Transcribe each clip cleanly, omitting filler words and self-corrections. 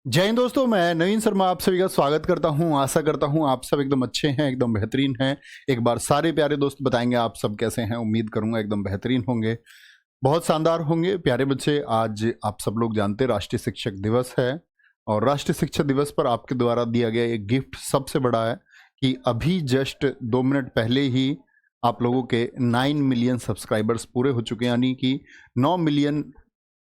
जय हिंद दोस्तों, मैं नवीन शर्मा आप सभी का स्वागत करता हूं। आशा करता हूं आप सब एकदम अच्छे हैं, एकदम बेहतरीन हैं। एक बार सारे प्यारे दोस्त बताएंगे आप सब कैसे हैं। उम्मीद करूंगा एकदम बेहतरीन होंगे, बहुत शानदार होंगे। प्यारे बच्चे, आज आप सब लोग जानते हैं राष्ट्रीय शिक्षक दिवस है और राष्ट्रीय शिक्षक दिवस पर आपके द्वारा दिया गया एक गिफ्ट सबसे बड़ा है कि अभी जस्ट 2 मिनट पहले ही आप लोगों के 9 मिलियन सब्सक्राइबर्स पूरे हो चुके हैं, यानी कि 9 मिलियन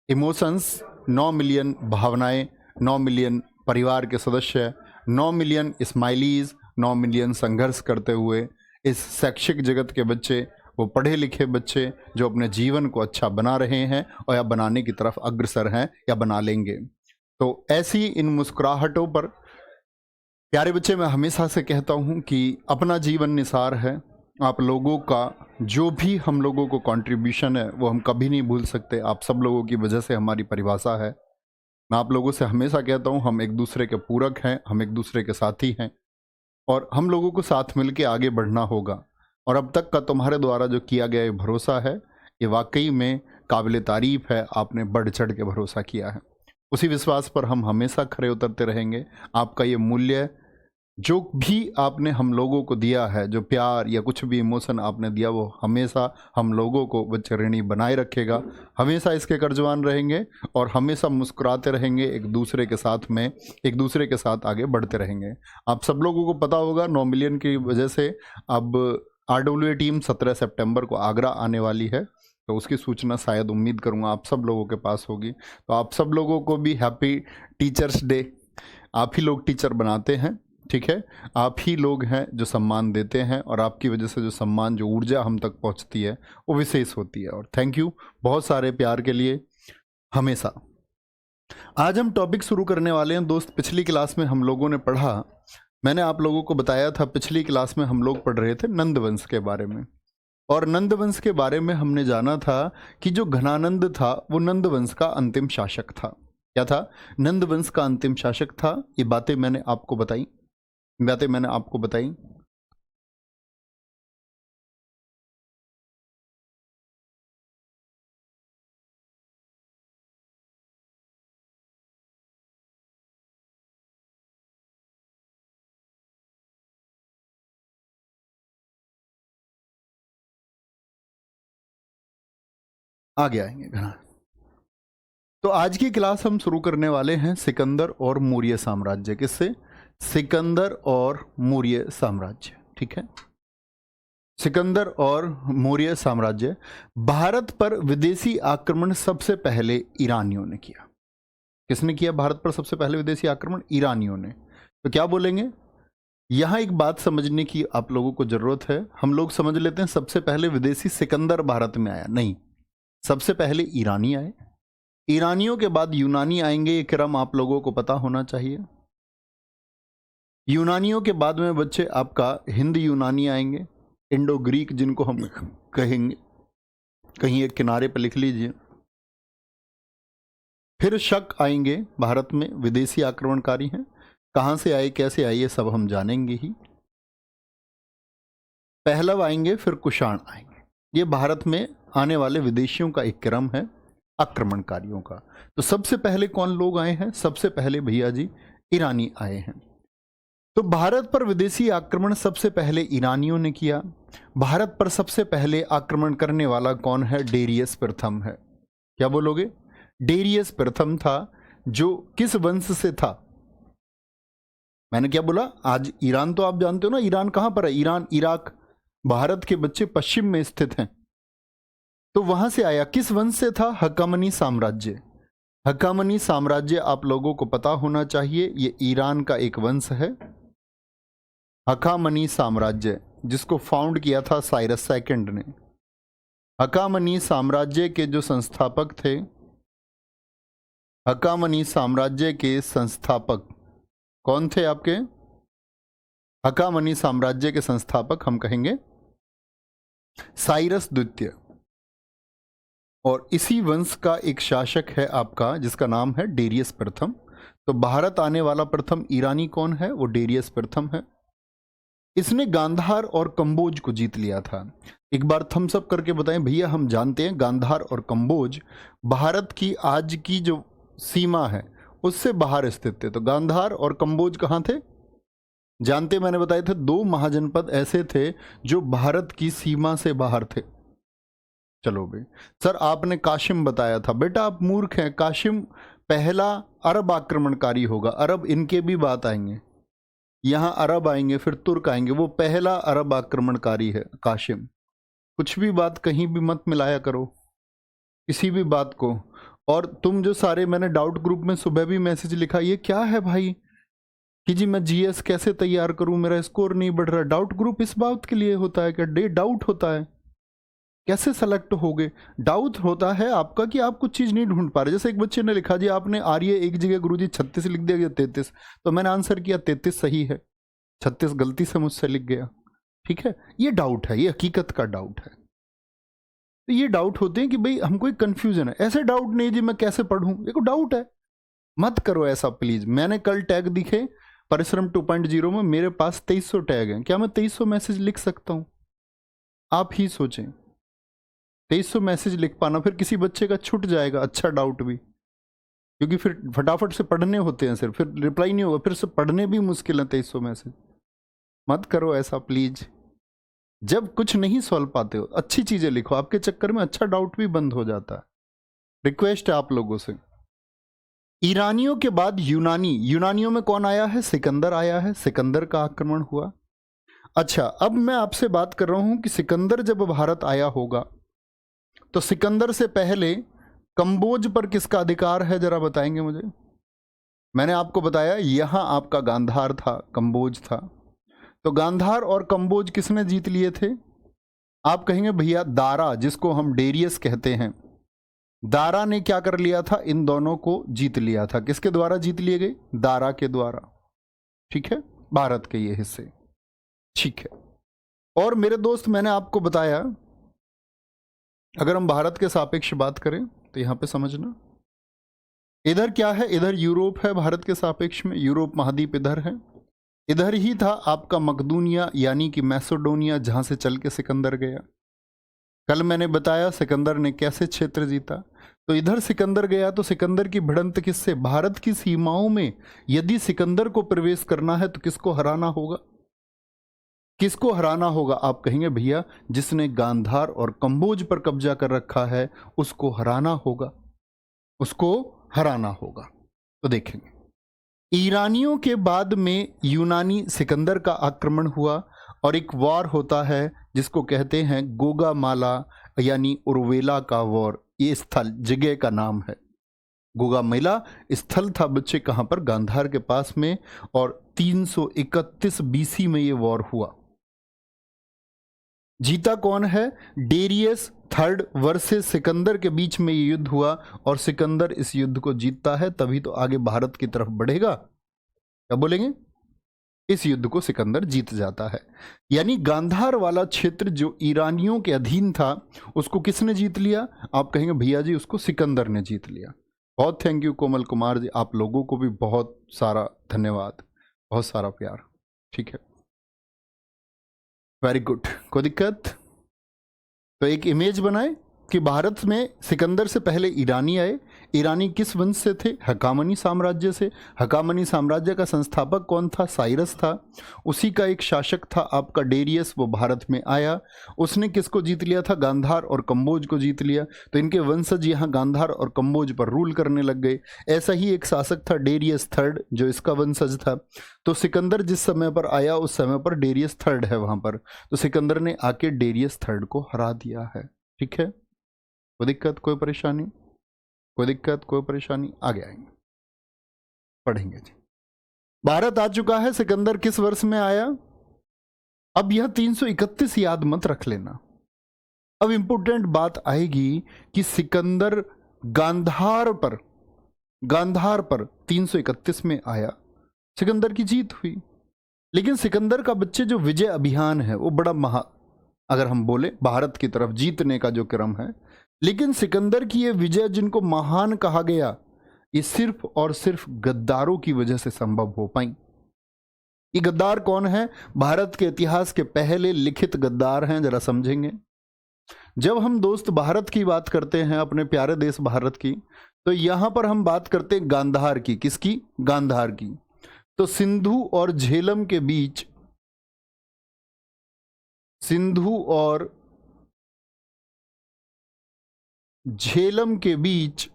इमोशंस, 9 मिलियन भावनाएं, 9 मिलियन परिवार के सदस्य, 9 मिलियन स्माइलीज, 9 मिलियन संघर्ष करते हुए इस शैक्षिक जगत के बच्चे, वो पढ़े लिखे बच्चे जो अपने जीवन को अच्छा बना रहे हैं और या बनाने की तरफ अग्रसर हैं या बना लेंगे। तो ऐसी इन मुस्कुराहटों पर प्यारे बच्चे, मैं हमेशा से कहता हूं कि अपना जीवन निसार है। आप लोगों का जो भी हम लोगों को कंट्रीब्यूशन है वो हम कभी नहीं भूल सकते। आप सब लोगों की वजह से हमारी परिभाषा है। मैं आप लोगों से हमेशा कहता हूं, हम एक दूसरे के पूरक हैं, हम एक दूसरे के साथी हैं और हम लोगों को साथ मिलकर आगे बढ़ना होगा। और अब तक का तुम्हारे द्वारा जो किया गया ये भरोसा है, ये वाकई में काबिल तारीफ है। आपने बढ़ चढ़ के भरोसा किया है, उसी विश्वास पर हम हमेशा खरे उतरते रहेंगे। आपका ये मूल्य जो भी आपने हम लोगों को दिया है, जो प्यार या कुछ भी इमोशन आपने दिया, वो हमेशा हम लोगों को बच्चे ऋणी बनाए रखेगा। हमेशा इसके कर्जवान रहेंगे और हमेशा मुस्कुराते रहेंगे, एक दूसरे के साथ में, एक दूसरे के साथ आगे बढ़ते रहेंगे। आप सब लोगों को पता होगा 9 मिलियन की वजह से अब RWA टीम 17 सितंबर को आगरा आने वाली है, तो उसकी सूचना शायद उम्मीद करूँगा आप सब लोगों के पास होगी। तो आप सब लोगों को भी हैप्पी टीचर्स डे। आप ही लोग टीचर बनाते हैं, ठीक है। आप ही लोग हैं जो सम्मान देते हैं और आपकी वजह से जो सम्मान, जो ऊर्जा हम तक पहुंचती है वो विशेष होती है। और थैंक यू बहुत सारे प्यार के लिए हमेशा। आज हम टॉपिक शुरू करने वाले हैं दोस्त। पिछली क्लास में हम लोगों ने पढ़ा, मैंने आप लोगों को बताया था, पिछली क्लास में हम लोग पढ़ रहे थे नंदवंश के बारे में। और नंदवंश के बारे में हमने जाना था कि जो घनानंद था वो नंदवंश का अंतिम शासक था। क्या था? नंदवंश का अंतिम शासक था। ये बातें मैंने आपको बताई। आगे आएंगे घना। तो आज की क्लास हम शुरू करने वाले हैं सिकंदर और मौर्य साम्राज्य। किससे? सिकंदर और मौर्य साम्राज्य, ठीक है। सिकंदर और मौर्य साम्राज्य। भारत पर विदेशी आक्रमण सबसे पहले ईरानियों ने किया। किसने किया भारत पर सबसे पहले विदेशी आक्रमण? ईरानियों ने। तो क्या बोलेंगे? यहां एक बात समझने की आप लोगों को जरूरत है। हम लोग समझ लेते हैं सबसे पहले विदेशी सिकंदर भारत में आया, नहीं, सबसे पहले ईरानी आए। ईरानियों के बाद यूनानी आएंगे, ये क्रम आप लोगों को पता होना चाहिए। यूनानियों के बाद में बच्चे आपका हिंद यूनानी आएंगे, इंडो ग्रीक जिनको हम कहेंगे, कहीं एक किनारे पर लिख लीजिए। फिर शक आएंगे भारत में, विदेशी आक्रमणकारी हैं। कहां से आए, कैसे आए, ये सब हम जानेंगे ही। पहलव आएंगे, फिर कुषाण आएंगे। ये भारत में आने वाले विदेशियों का एक क्रम है, आक्रमणकारियों का। तो सबसे पहले कौन लोग आए हैं? सबसे पहले भैया जी ईरानी आए हैं। तो भारत पर विदेशी आक्रमण सबसे पहले ईरानियों ने किया। भारत पर सबसे पहले आक्रमण करने वाला कौन है? डेरियस प्रथम है। क्या बोलोगे? डेरियस प्रथम था, जो किस वंश से था? मैंने क्या बोला? आज ईरान तो आप जानते हो ना, ईरान कहां पर है? ईरान, इराक, भारत के बच्चे पश्चिम में स्थित हैं। तो वहां से आया। किस वंश से था? हकामनी साम्राज्य। हकामनी साम्राज्य आप लोगों को पता होना चाहिए, ये ईरान का एक वंश है। हकामनी साम्राज्य, जिसको फाउंड किया था साइरस सेकंड ने। हकामनी साम्राज्य के जो संस्थापक थे, हकामनी साम्राज्य के संस्थापक कौन थे आपके? हकामनी साम्राज्य के संस्थापक हम कहेंगे साइरस द्वितीय। और इसी वंश का एक शासक है आपका, जिसका नाम है डेरियस प्रथम। तो भारत आने वाला प्रथम ईरानी कौन है? वो डेरियस प्रथम है। इसने गांधार और कंबोज को जीत लिया था। एक बार थम्स अप करके बताएं भैया, हम जानते हैं गांधार और कंबोज भारत की आज की जो सीमा है उससे बाहर स्थित थे। तो गांधार और कंबोज कहाँ थे जानते, मैंने बताए थे 2 महाजनपद ऐसे थे जो भारत की सीमा से बाहर थे। चलो भाई, सर आपने काशिम बताया था। बेटा आप मूर्ख हैं, काशिम पहला अरब आक्रमणकारी होगा। अरब इनके भी बात आएंगे, यहाँ अरब आएंगे फिर तुर्क आएंगे, वो पहला अरब आक्रमणकारी है काशिम। कुछ भी बात कहीं भी मत मिलाया करो किसी भी बात को। और तुम जो सारे, मैंने डाउट ग्रुप में सुबह भी मैसेज लिखा, ये क्या है भाई कि जी मैं जीएस कैसे तैयार करूं, मेरा स्कोर नहीं बढ़ रहा। डाउट ग्रुप इस बात के लिए होता है क्या? डाउट होता है कैसे सेलेक्ट होगे? डाउट होता है आपका कि आप कुछ चीज नहीं ढूंढ पा रहे। जैसे एक बच्चे ने लिखा जी आपने आर्य एक जगह गुरुजी 36 लिख दिया या 33, तो मैंने आंसर किया 33 सही है, 36 गलती से मुझसे लिख गया। ठीक है, ये डाउट है, ये हकीकत का डाउट है। तो ये डाउट होते हैं कि भाई हमको एक कंफ्यूजन है। ऐसे डाउट नहीं जी मैं कैसे पढ़ूं, देखो डाउट है, मत करो ऐसा प्लीज। मैंने कल टैग दिखे परिश्रम 2.0 में, मेरे पास 2300 टैग हैं। क्या मैं 2300 मैसेज लिख सकता हूं? आप ही सोचें, 2300 मैसेज लिख पाना, फिर किसी बच्चे का छूट जाएगा अच्छा डाउट भी, क्योंकि फिर फटाफट से पढ़ने होते हैं सिर्फ, फिर रिप्लाई नहीं होगा, फिर से पढ़ने भी मुश्किल है 2300 मैसेज। मत करो ऐसा प्लीज। जब कुछ नहीं सॉल्व पाते हो अच्छी चीजें लिखो, आपके चक्कर में अच्छा डाउट भी बंद हो जाता है। रिक्वेस्ट है आप लोगों से। ईरानियों के बाद यूनानी, यूनानियों में कौन आया है? सिकंदर आया है, सिकंदर का आक्रमण हुआ। अच्छा, अब मैं आपसे बात कर रहा हूं कि सिकंदर जब भारत आया होगा तो सिकंदर से पहले कंबोज पर किसका अधिकार है, जरा बताएंगे मुझे। मैंने आपको बताया यहां आपका गांधार था, कंबोज था। तो गांधार और कंबोज किसने जीत लिए थे? आप कहेंगे भैया दारा, जिसको हम डेरियस कहते हैं, दारा ने क्या कर लिया था? इन दोनों को जीत लिया था। किसके द्वारा जीत लिए गए? दारा के द्वारा। ठीक है, भारत के ये हिस्से। ठीक है, और मेरे दोस्त मैंने आपको बताया अगर हम भारत के सापेक्ष बात करें तो यहां पे समझना, इधर क्या है? इधर यूरोप है भारत के सापेक्ष में, यूरोप महाद्वीप इधर है। इधर ही था आपका मकदूनिया यानी कि मैसेडोनिया, जहां से चल के सिकंदर गया। कल मैंने बताया सिकंदर ने कैसे क्षेत्र जीता। तो इधर सिकंदर गया तो सिकंदर की भिड़ंत किससे? भारत की सीमाओं में यदि सिकंदर को प्रवेश करना है तो किसको हराना होगा? किसको हराना होगा? आप कहेंगे भैया जिसने गांधार और कंबोज पर कब्जा कर रखा है उसको हराना होगा, उसको हराना होगा। तो देखेंगे ईरानियों के बाद में यूनानी सिकंदर का आक्रमण हुआ और एक वॉर होता है जिसको कहते हैं गोगामाला यानी उर्वेला का वॉर। ये स्थल जगह का नाम है, गोगामेला स्थल था बच्चे कहां पर? गांधार के पास में। और 331 बीसी में ये वॉर हुआ। जीता कौन है? डेरियस थर्ड वर्सेस सिकंदर के बीच में ये युद्ध हुआ और सिकंदर इस युद्ध को जीतता है, तभी तो आगे भारत की तरफ बढ़ेगा। क्या बोलेंगे? इस युद्ध को सिकंदर जीत जाता है। यानी गांधार वाला क्षेत्र जो ईरानियों के अधीन था उसको किसने जीत लिया? आप कहेंगे भैया जी उसको सिकंदर ने जीत लिया। बहुत थैंक यू कोमल कुमार जी, आप लोगों को भी बहुत सारा धन्यवाद, बहुत सारा प्यार। ठीक है, वेरी गुड, कोई दिक्कत? तो एक इमेज बनाए कि भारत में सिकंदर से पहले ईरानी आए। ईरानी किस वंश से थे? हकामनी साम्राज्य से। हकामनी साम्राज्य का संस्थापक कौन था? साइरस था। उसी का एक शासक था आपका डेरियस, वो भारत में आया। उसने किसको जीत लिया था? गांधार और कंबोज को जीत लिया। तो इनके वंशज यहाँ गांधार और कंबोज पर रूल करने लग गए। ऐसा ही एक शासक था डेरियस थर्ड जो इसका वंशज था। तो सिकंदर जिस समय पर आया उस समय पर डेरियस थर्ड है वहां पर, तो सिकंदर ने आके डेरियस थर्ड को हरा दिया है। ठीक है, कोई दिक्कत कोई परेशानी? कोई दिक्कत कोई परेशानी? आगे आएंगे पढ़ेंगे जी। भारत आ चुका है। सिकंदर किस वर्ष में आया? अब यह 331 याद मत रख लेना। अब इंपोर्टेंट बात आएगी कि सिकंदर गांधार पर 331 में आया, सिकंदर की जीत हुई। लेकिन सिकंदर का बच्चे जो विजय अभियान है वो बड़ा अगर हम बोले भारत की तरफ जीतने का जो क्रम है, लेकिन सिकंदर की ये विजय जिनको महान कहा गया, ये सिर्फ और सिर्फ गद्दारों की वजह से संभव हो पाई। ये गद्दार कौन है? भारत के इतिहास के पहले लिखित गद्दार हैं, जरा समझेंगे। जब हम दोस्त भारत की बात करते हैं, अपने प्यारे देश भारत की, तो यहां पर हम बात करते हैं गांधार की। किसकी? गांधार की। तो सिंधु और झेलम के बीच, सिंधु और झेलम के बीच,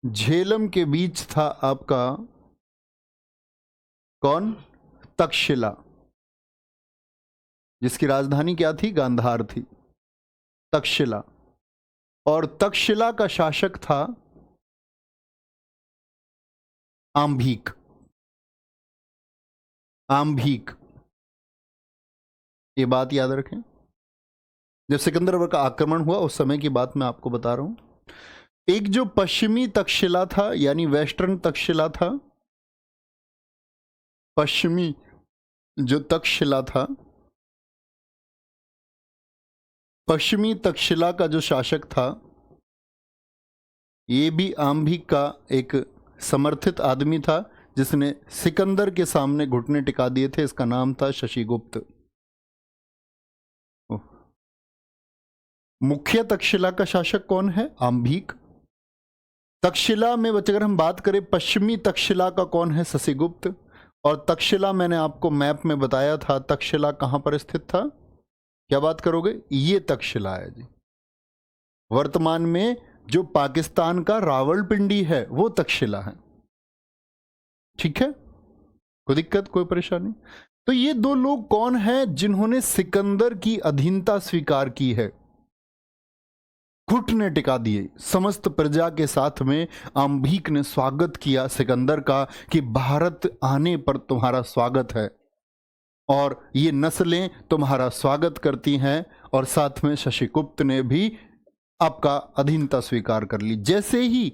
झेलम के बीच था आपका कौन? तक्षशिला, जिसकी राजधानी क्या थी? गांधार थी, तक्षशिला। और तक्षशिला का शासक था आंभीक। आंभीक, ये बात याद रखें। जब सिकंदर का आक्रमण हुआ उस समय की बात मैं आपको बता रहा हूं। एक जो पश्चिमी तक्षशिला था, यानी वेस्टर्न तक्षशिला था, पश्चिमी जो तक्षशिला था, पश्चिमी तक्षशिला का जो शासक था, ये भी आंभीक का एक समर्थित आदमी था, जिसने सिकंदर के सामने घुटने टिका दिए थे। इसका नाम था शशिगुप्त। मुख्य तक्षशिला का शासक कौन है? आंभीक। तक्षशिला में अगर हम बात करें, पश्चिमी तक्षशिला का कौन है? शशिगुप्त। और तक्षशिला मैंने आपको मैप में बताया था, तक्षशिला कहां पर स्थित था? क्या बात करोगे? ये तक्षशिला है जी। वर्तमान में जो पाकिस्तान का रावलपिंडी है वो तक्षशिला है। ठीक है, कोई दिक्कत, कोई परेशानी? तो ये दो लोग कौन हैं जिन्होंने सिकंदर की अधीनता स्वीकार की है, घुटने टिका दिए? समस्त प्रजा के साथ में आंभीक ने स्वागत किया सिकंदर का कि भारत आने पर तुम्हारा स्वागत है, और ये नस्लें तुम्हारा स्वागत करती हैं। और साथ में शशिगुप्त ने भी आपका अधीनता स्वीकार कर ली। जैसे ही,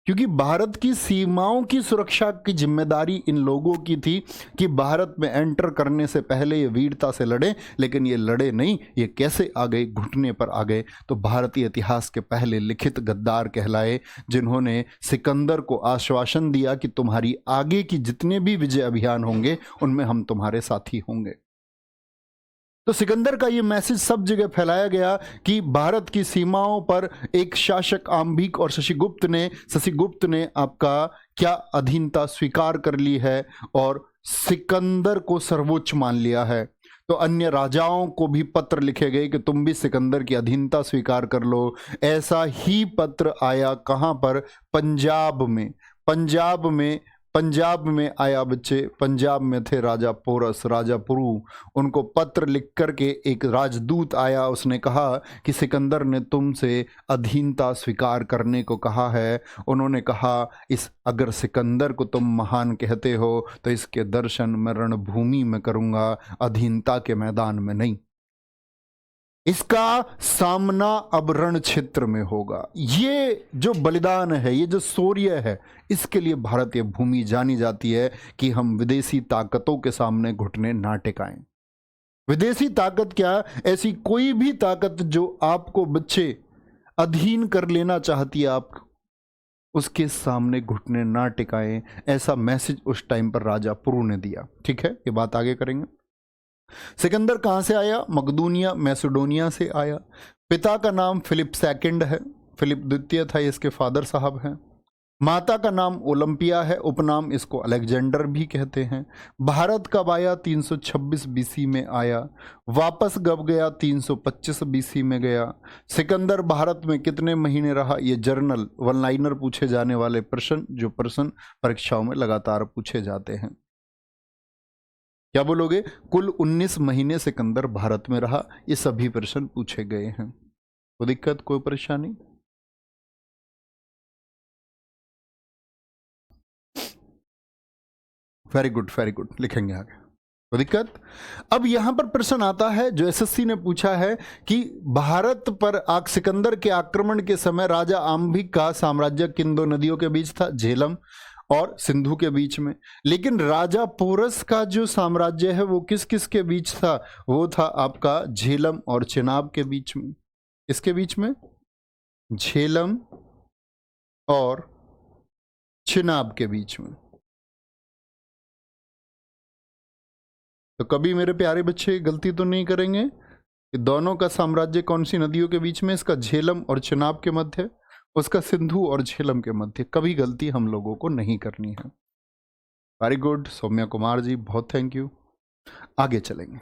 क्योंकि भारत की सीमाओं की सुरक्षा की जिम्मेदारी इन लोगों की थी कि भारत में एंटर करने से पहले ये वीरता से लड़े, लेकिन ये लड़े नहीं। ये कैसे आ गए? घुटने पर आ गए। तो भारतीय इतिहास के पहले लिखित गद्दार कहलाए, जिन्होंने सिकंदर को आश्वासन दिया कि तुम्हारी आगे की जितने भी विजय अभियान होंगे उनमें हम तुम्हारे साथी होंगे। तो सिकंदर का ये मैसेज सब जगह फैलाया गया कि भारत की सीमाओं पर एक शासक आंभीक और शशिगुप्त ने आपका क्या अधीनता स्वीकार कर ली है और सिकंदर को सर्वोच्च मान लिया है। तो अन्य राजाओं को भी पत्र लिखे गए कि तुम भी सिकंदर की अधीनता स्वीकार कर लो। ऐसा ही पत्र आया कहां पर? पंजाब में। पंजाब में आया बच्चे। पंजाब में थे राजा पोरस, राजा पुरु। उनको पत्र लिख करके एक राजदूत आया, उसने कहा कि सिकंदर ने तुमसे अधीनता स्वीकार करने को कहा है। उन्होंने कहा, इस अगर सिकंदर को तुम महान कहते हो तो इसके दर्शन मैं रणभूमि में करूंगा, अधीनता के मैदान में नहीं। इसका सामना अब रण क्षेत्र में होगा। ये जो बलिदान है, ये जो शौर्य है, इसके लिए भारतीय भूमि जानी जाती है कि हम विदेशी ताकतों के सामने घुटने ना टिकाएं। विदेशी ताकत क्या? ऐसी कोई भी ताकत जो आपको बच्चे अधीन कर लेना चाहती है, आप उसके सामने घुटने ना टिकाएं। ऐसा मैसेज उस टाइम पर राजा पुरु ने दिया। ठीक है, ये बात आगे करेंगे। सिकंदर कहां से आया? मकदूनिया, मैसेडोनिया से आया। पिता का नाम फिलिप सेकंड है, फिलिप द्वितीय था, इसके फादर साहब हैं। माता का नाम ओलंपिया है, उपनाम इसको अलेक्जेंडर भी कहते हैं। भारत कब आया? 326 बीसी में आया। वापस कब गया? 325 बीसी में गया। सिकंदर भारत में कितने महीने रहा? ये जर्नल वन लाइनर पूछे जाने वाले प्रश्न, जो प्रश्न परीक्षाओं में लगातार पूछे जाते हैं। क्या बोलोगे? कुल 19 महीने सिकंदर भारत में रहा। ये सभी प्रश्न पूछे गए हैं। कोई दिक्कत, कोई परेशानी? वेरी गुड, वेरी गुड, लिखेंगे आगे। कोई दिक्कत? अब यहां पर प्रश्न आता है जो एसएससी ने पूछा है कि भारत पर सिकंदर के आक्रमण के समय राजा आंभिक का साम्राज्य किन दो नदियों के बीच था? झेलम और सिंधु के बीच में। लेकिन राजा पोरस का जो साम्राज्य है वो किस किस के बीच था? वो था आपका झेलम और चिनाब के बीच में। इसके बीच में झेलम और चिनाब के बीच में। तो कभी मेरे प्यारे बच्चे गलती तो नहीं करेंगे कि दोनों का साम्राज्य कौन सी नदियों के बीच में? इसका झेलम और चिनाब के मध्य। उसका सिंधु और झेलम के मध्य। कभी गलती हम लोगों को नहीं करनी है। वेरी गुड सौम्या कुमार जी, बहुत थैंक यू। आगे चलेंगे।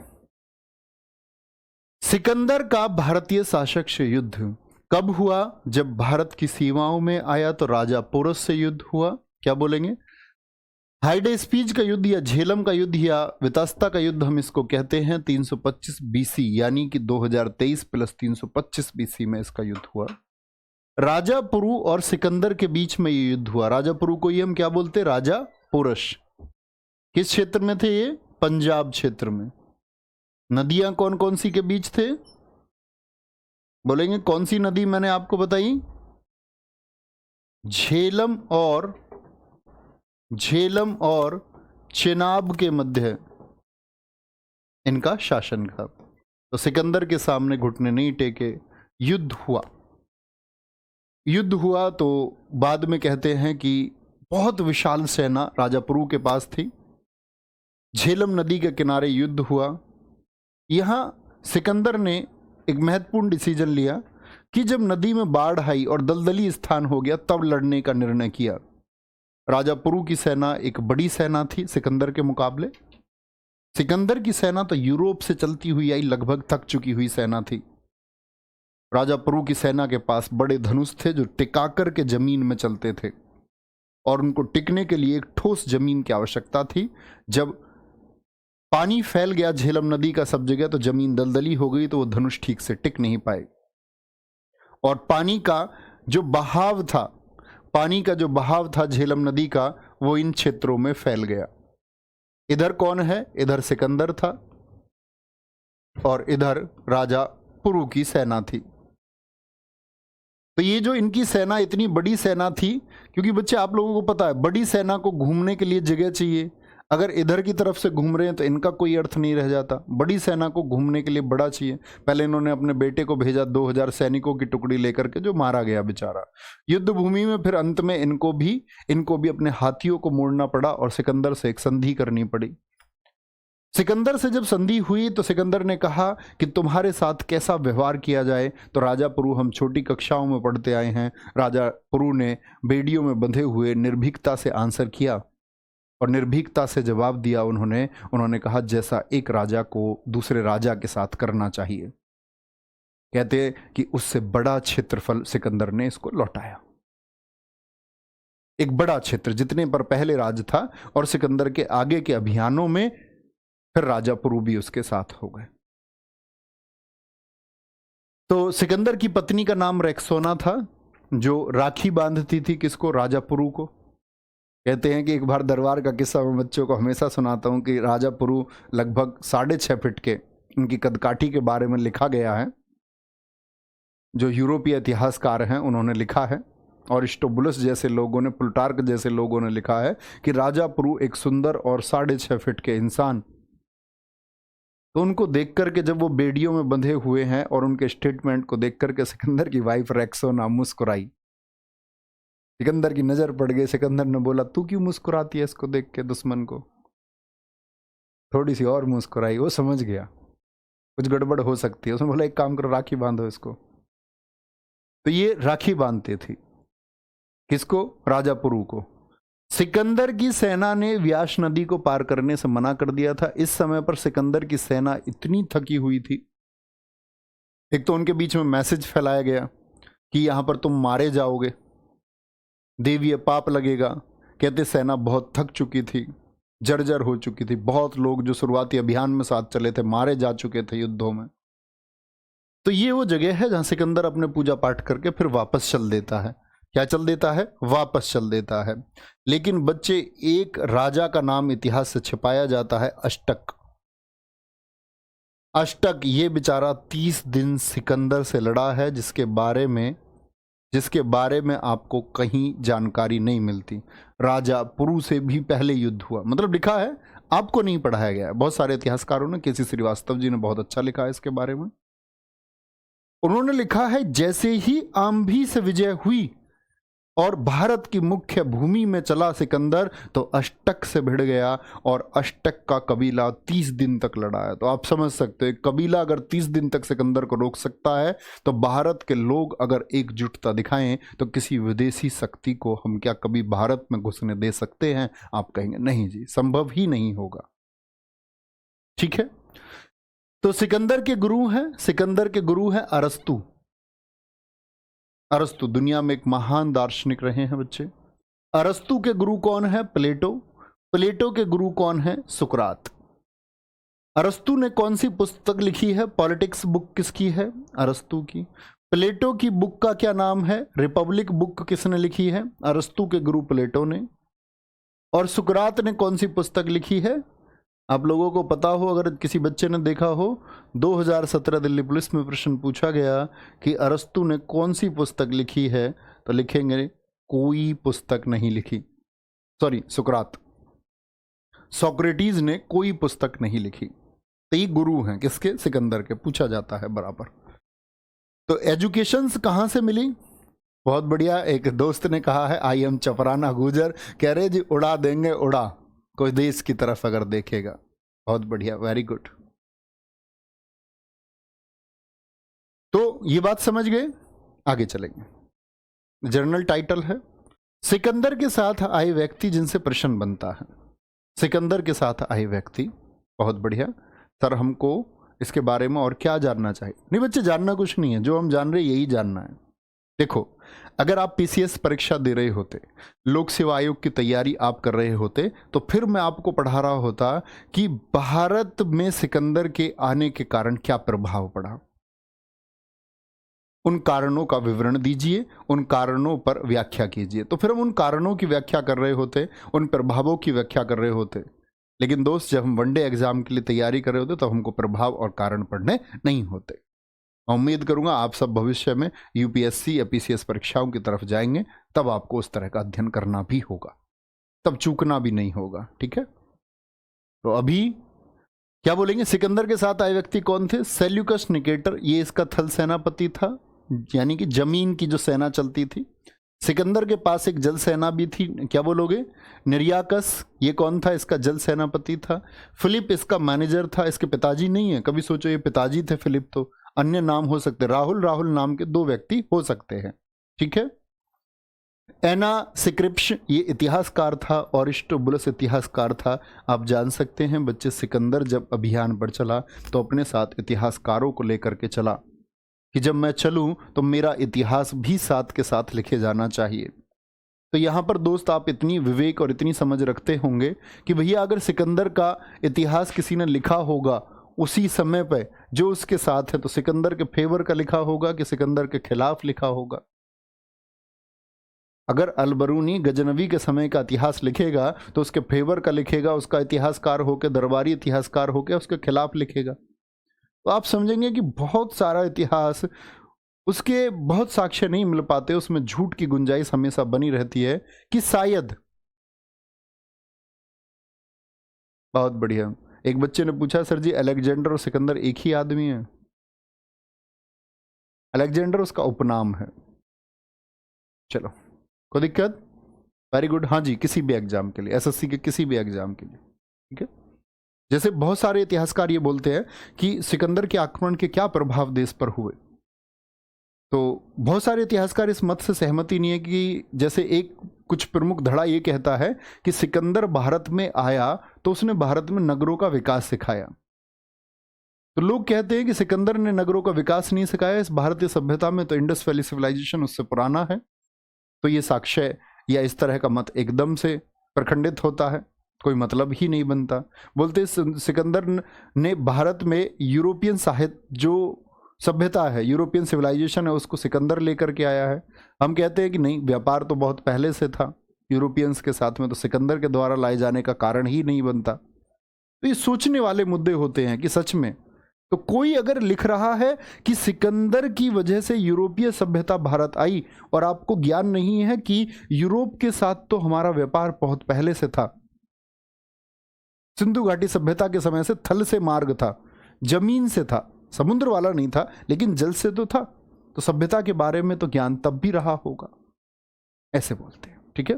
सिकंदर का भारतीय शासक से युद्ध कब हुआ? जब भारत की सीमाओं में आया तो राजा पोरस से युद्ध हुआ। क्या बोलेंगे? हाइडेस्पीज का युद्ध या झेलम का युद्ध या वितस्ता का युद्ध हम इसको कहते हैं। 325 बीसी यानी कि 2023 प्लस 325 बीसी में इसका युद्ध हुआ। राजा पुरु और सिकंदर के बीच में ये युद्ध हुआ। राजा पुरु को ये हम क्या बोलते? राजा पोरस। किस क्षेत्र में थे ये? पंजाब क्षेत्र में। नदियां कौन कौन सी के बीच थे? बोलेंगे कौन सी नदी मैंने आपको बताई? झेलम और चेनाब के मध्य इनका शासन था। तो सिकंदर के सामने घुटने नहीं टेके, युद्ध हुआ तो बाद में कहते हैं कि बहुत विशाल सेना राजा पुरु के पास थी। झेलम नदी के किनारे युद्ध हुआ। यहां सिकंदर ने एक महत्वपूर्ण डिसीजन लिया कि जब नदी में बाढ़ आई और दलदली स्थान हो गया तब लड़ने का निर्णय किया। राजा पुरु की सेना एक बड़ी सेना थी सिकंदर के मुकाबले। सिकंदर की सेना तो यूरोप से चलती हुई आई, लगभग थक चुकी हुई सेना थी। राजा पुरु की सेना के पास बड़े धनुष थे जो टिकाकर के जमीन में चलते थे और उनको टिकने के लिए एक ठोस जमीन की आवश्यकता थी। जब पानी फैल गया झेलम नदी का सब जगह तो जमीन दलदली हो गई, तो वो धनुष ठीक से टिक नहीं पाए और पानी का जो बहाव था झेलम नदी का, वो इन क्षेत्रों में फैल गया। इधर कौन है? इधर सिकंदर था और इधर राजा पुरु की सेना थी। तो ये जो इनकी सेना इतनी बड़ी सेना थी, क्योंकि बच्चे आप लोगों को पता है बड़ी सेना को घूमने के लिए जगह चाहिए। अगर इधर की तरफ से घूम रहे हैं तो इनका कोई अर्थ नहीं रह जाता। बड़ी सेना को घूमने के लिए बड़ा चाहिए। पहले इन्होंने अपने बेटे को भेजा 2000 सैनिकों की टुकड़ी लेकर के, जो मारा गया बेचारा युद्ध भूमि में। फिर अंत में इनको भी अपने हाथियों को मोड़ना पड़ा और सिकंदर से एक संधि करनी पड़ी। सिकंदर से जब संधि हुई तो सिकंदर ने कहा कि तुम्हारे साथ कैसा व्यवहार किया जाए। तो राजा पुरु, हम छोटी कक्षाओं में पढ़ते आए हैं, राजा पुरु ने बेड़ियों में बंधे हुए निर्भीकता से आंसर किया और निर्भीकता से जवाब दिया। उन्होंने कहा जैसा एक राजा को दूसरे राजा के साथ करना चाहिए। कहते कि उससे बड़ा क्षेत्रफल सिकंदर ने इसको लौटाया। एक बड़ा क्षेत्र जितने पर पहले राज था, और सिकंदर के आगे के अभियानों में फिर राजा पुरु भी उसके साथ हो गए। तो सिकंदर की पत्नी का नाम रेक्सोना था, जो राखी बांधती थी किसको? राजा पुरु को। कहते हैं कि एक बार दरबार का किस्सा मैं बच्चों को हमेशा सुनाता हूं कि राजा पुरु लगभग 6.5 फीट के, उनकी कदकाठी के बारे में लिखा गया है। जो यूरोपीय इतिहासकार हैं उन्होंने लिखा है, और स्टोबुलस जैसे लोगों ने, प्लूटार्क जैसे लोगों ने लिखा है कि राजा पुरु एक सुंदर और 6.5 फीट के इंसान। तो उनको देख करके, जब वो बेड़ियों में बंधे हुए हैं और उनके स्टेटमेंट को देख करके सिकंदर की वाइफ रेक्सोना मुस्कुराई। सिकंदर की नजर पड़ गई। सिकंदर ने बोला तू क्यों मुस्कुराती है इसको देख के, दुश्मन को? थोड़ी सी और मुस्कुराई। वो समझ गया कुछ गड़बड़ हो सकती है। उसने बोला एक काम करो, राखी बांधो इसको। तो ये राखी बांधते थी किसको? राजा पुरु को। सिकंदर की सेना ने व्यास नदी को पार करने से मना कर दिया था। इस समय पर सिकंदर की सेना इतनी थकी हुई थी, एक तो उनके बीच में मैसेज फैलाया गया कि यहां पर तुम मारे जाओगे, देवीय पाप लगेगा। कहते सेना बहुत थक चुकी थी, जर्जर हो चुकी थी। बहुत लोग जो शुरुआती अभियान में साथ चले थे मारे जा चुके थे युद्धों में। तो ये वो जगह है जहां सिकंदर अपने पूजा पाठ करके फिर वापस चल देता है। क्या चल देता है? वापस चल देता है। लेकिन बच्चे, एक राजा का नाम इतिहास से छिपाया जाता है, अष्टक। अष्टक ये बेचारा 30 दिन सिकंदर से लड़ा है, जिसके बारे में आपको कहीं जानकारी नहीं मिलती। राजा पुरु से भी पहले युद्ध हुआ, मतलब लिखा है, आपको नहीं पढ़ाया गया है। बहुत सारे इतिहासकारों ने, केसी श्रीवास्तव जी ने बहुत अच्छा लिखा है इसके बारे में। उन्होंने लिखा है जैसे ही आंभी से विजय हुई और भारत की मुख्य भूमि में चला सिकंदर तो अष्टक से भिड़ गया और अष्टक का कबीला 30 दिन तक लड़ा है। तो आप समझ सकते हो, कबीला अगर 30 दिन तक सिकंदर को रोक सकता है तो भारत के लोग अगर एकजुटता दिखाएं तो किसी विदेशी शक्ति को हम क्या कभी भारत में घुसने दे सकते हैं? आप कहेंगे नहीं जी, संभव ही नहीं होगा। ठीक है, तो सिकंदर के गुरु हैं, सिकंदर के गुरु हैं अरस्तु। अरस्तु दुनिया में एक महान दार्शनिक रहे हैं बच्चे। अरस्तु के गुरु कौन है? प्लेटो। प्लेटो के गुरु कौन है? सुकरात। अरस्तु ने कौन सी पुस्तक लिखी है? पॉलिटिक्स बुक किसकी है? अरस्तु की। प्लेटो की बुक का क्या नाम है? रिपब्लिक बुक किसने लिखी है? अरस्तु के गुरु प्लेटो ने। और सुकरात ने कौन सी पुस्तक लिखी है? आप लोगों को पता हो, अगर किसी बच्चे ने देखा हो, 2017 दिल्ली पुलिस में प्रश्न पूछा गया कि अरस्तु ने कौन सी पुस्तक लिखी है, तो लिखेंगे कोई पुस्तक नहीं लिखी। सॉरी, सुकरात, सोक्रेटिस ने कोई पुस्तक नहीं लिखी। तो ये गुरु हैं किसके? सिकंदर के। पूछा जाता है बराबर। तो एजुकेशंस कहाँ से मिली? बहुत बढ़िया। एक दोस्त ने कहा है आई एम चपराना गुजर, कह रहे जी उड़ा देंगे उड़ा कोई देश की तरफ अगर देखेगा। बहुत बढ़िया, वेरी गुड। तो ये बात समझ गए, आगे चलेंगे। जर्नल टाइटल है सिकंदर के साथ आए व्यक्ति जिनसे प्रश्न बनता है। सिकंदर के साथ आए व्यक्ति, बहुत बढ़िया सर, हमको इसके बारे में और क्या जानना चाहिए? नहीं बच्चे, जानना कुछ नहीं है, जो हम जान रहे यही जानना है। देखो, अगर आप पीसीएस परीक्षा दे रहे होते, लोक सेवा आयोग की तैयारी आप कर रहे होते, तो फिर मैं आपको पढ़ा रहा होता कि भारत में सिकंदर के आने के कारण क्या प्रभाव पड़ा। उन कारणों का विवरण दीजिए, उन कारणों पर व्याख्या कीजिए। तो फिर हम उन कारणों की व्याख्या कर रहे होते, उन प्रभावों की व्याख्या कर रहे होते। लेकिन दोस्त, जब हम वनडे एग्जाम के लिए तैयारी कर रहे होते तो हमको प्रभाव और कारण पढ़ने नहीं होते। उम्मीद करूंगा आप सब भविष्य में यूपीएससी या पीसीएस परीक्षाओं की तरफ जाएंगे, तब आपको उस तरह का अध्ययन करना भी होगा, तब चूकना भी नहीं होगा। ठीक है, तो अभी क्या बोलेंगे? सिकंदर के साथ आए व्यक्ति कौन थे? सेल्यूकस निकेटर, ये इसका थल सेनापति था, यानी कि जमीन की जो सेना चलती थी। सिकंदर के पास एक जल सेना भी थी, क्या बोलोगे? निर्याकस, ये कौन था? इसका जल सेनापति था। फिलिप इसका मैनेजर था, इसके पिताजी नहीं है। कभी सोचो ये पिताजी थे फिलिप, तो अन्य नाम हो सकते, राहुल नाम के 2 व्यक्ति हो सकते हैं। ठीक है, एनासिक्रिप्स ये इतिहासकार था, और अरिस्टोबुलस इतिहासकार था। आप जान सकते हैं बच्चे, सिकंदर जब अभियान पर चला तो अपने साथ इतिहासकारों को लेकर के चला कि जब मैं चलूं तो मेरा इतिहास भी साथ के साथ लिखे जाना चाहिए। तो यहाँ पर दोस्त आप इतनी विवेक और इतनी समझ रखते होंगे कि भैया अगर सिकंदर का इतिहास किसी ने लिखा होगा उसी समय पे जो उसके साथ है, तो सिकंदर के फेवर का लिखा होगा कि सिकंदर के खिलाफ लिखा होगा? अगर अलबरूनी गजनवी के समय का इतिहास लिखेगा तो उसके फेवर का लिखेगा, उसका इतिहासकार होकर, दरबारी इतिहासकार होकर उसके खिलाफ लिखेगा। तो आप समझेंगे कि बहुत सारा इतिहास, उसके बहुत साक्ष्य नहीं मिल पाते, उसमें झूठ की गुंजाइश हमेशा बनी रहती है कि शायद। बहुत बढ़िया। एक बच्चे ने पूछा सर जी अलेक्जेंडर और सिकंदर एक ही आदमी है? अलेक्जेंडर उसका उपनाम है। चलो, कोई दिक्कत? Very good. हाँ जी, किसी भी एग्जाम के लिए, एसएससी के किसी भी एग्जाम के लिए। ठीक है, जैसे बहुत सारे इतिहासकार ये बोलते हैं कि सिकंदर के आक्रमण के क्या प्रभाव देश पर हुए, तो बहुत सारे इतिहासकार इस मत से सहमति नहीं है कि जैसे एक कुछ प्रमुख धड़ा ये कहता है कि सिकंदर भारत में आया तो उसने भारत में नगरों का विकास सिखाया। तो लोग कहते हैं कि सिकंदर ने नगरों का विकास नहीं सिखाया, इस भारतीय सभ्यता में तो इंडस वैली सिविलाइजेशन उससे पुराना है। तो ये साक्ष्य या इस तरह का मत एकदम से प्रखंडित होता है, कोई मतलब ही नहीं बनता। बोलते सिकंदर ने भारत में यूरोपियन साहित्य, जो सभ्यता है, यूरोपियन सिविलाइजेशन है, उसको सिकंदर लेकर के आया है। हम कहते हैं कि नहीं, व्यापार तो बहुत पहले से था यूरोपियंस के साथ में, तो सिकंदर के द्वारा लाए जाने का कारण ही नहीं बनता। तो ये सोचने वाले मुद्दे होते हैं कि सच में तो कोई अगर लिख रहा है कि सिकंदर की वजह से यूरोपीय सभ्यता भारत आई, और आपको ज्ञान नहीं है कि यूरोप के साथ तो हमारा व्यापार बहुत पहले से था। सिंधु घाटी सभ्यता के समय से थल से मार्ग था, जमीन से था, समुद्र वाला नहीं था, लेकिन जल से तो था। तो सभ्यता के बारे में तो ज्ञान तब भी रहा होगा। ऐसे बोलते हैं। ठीक है,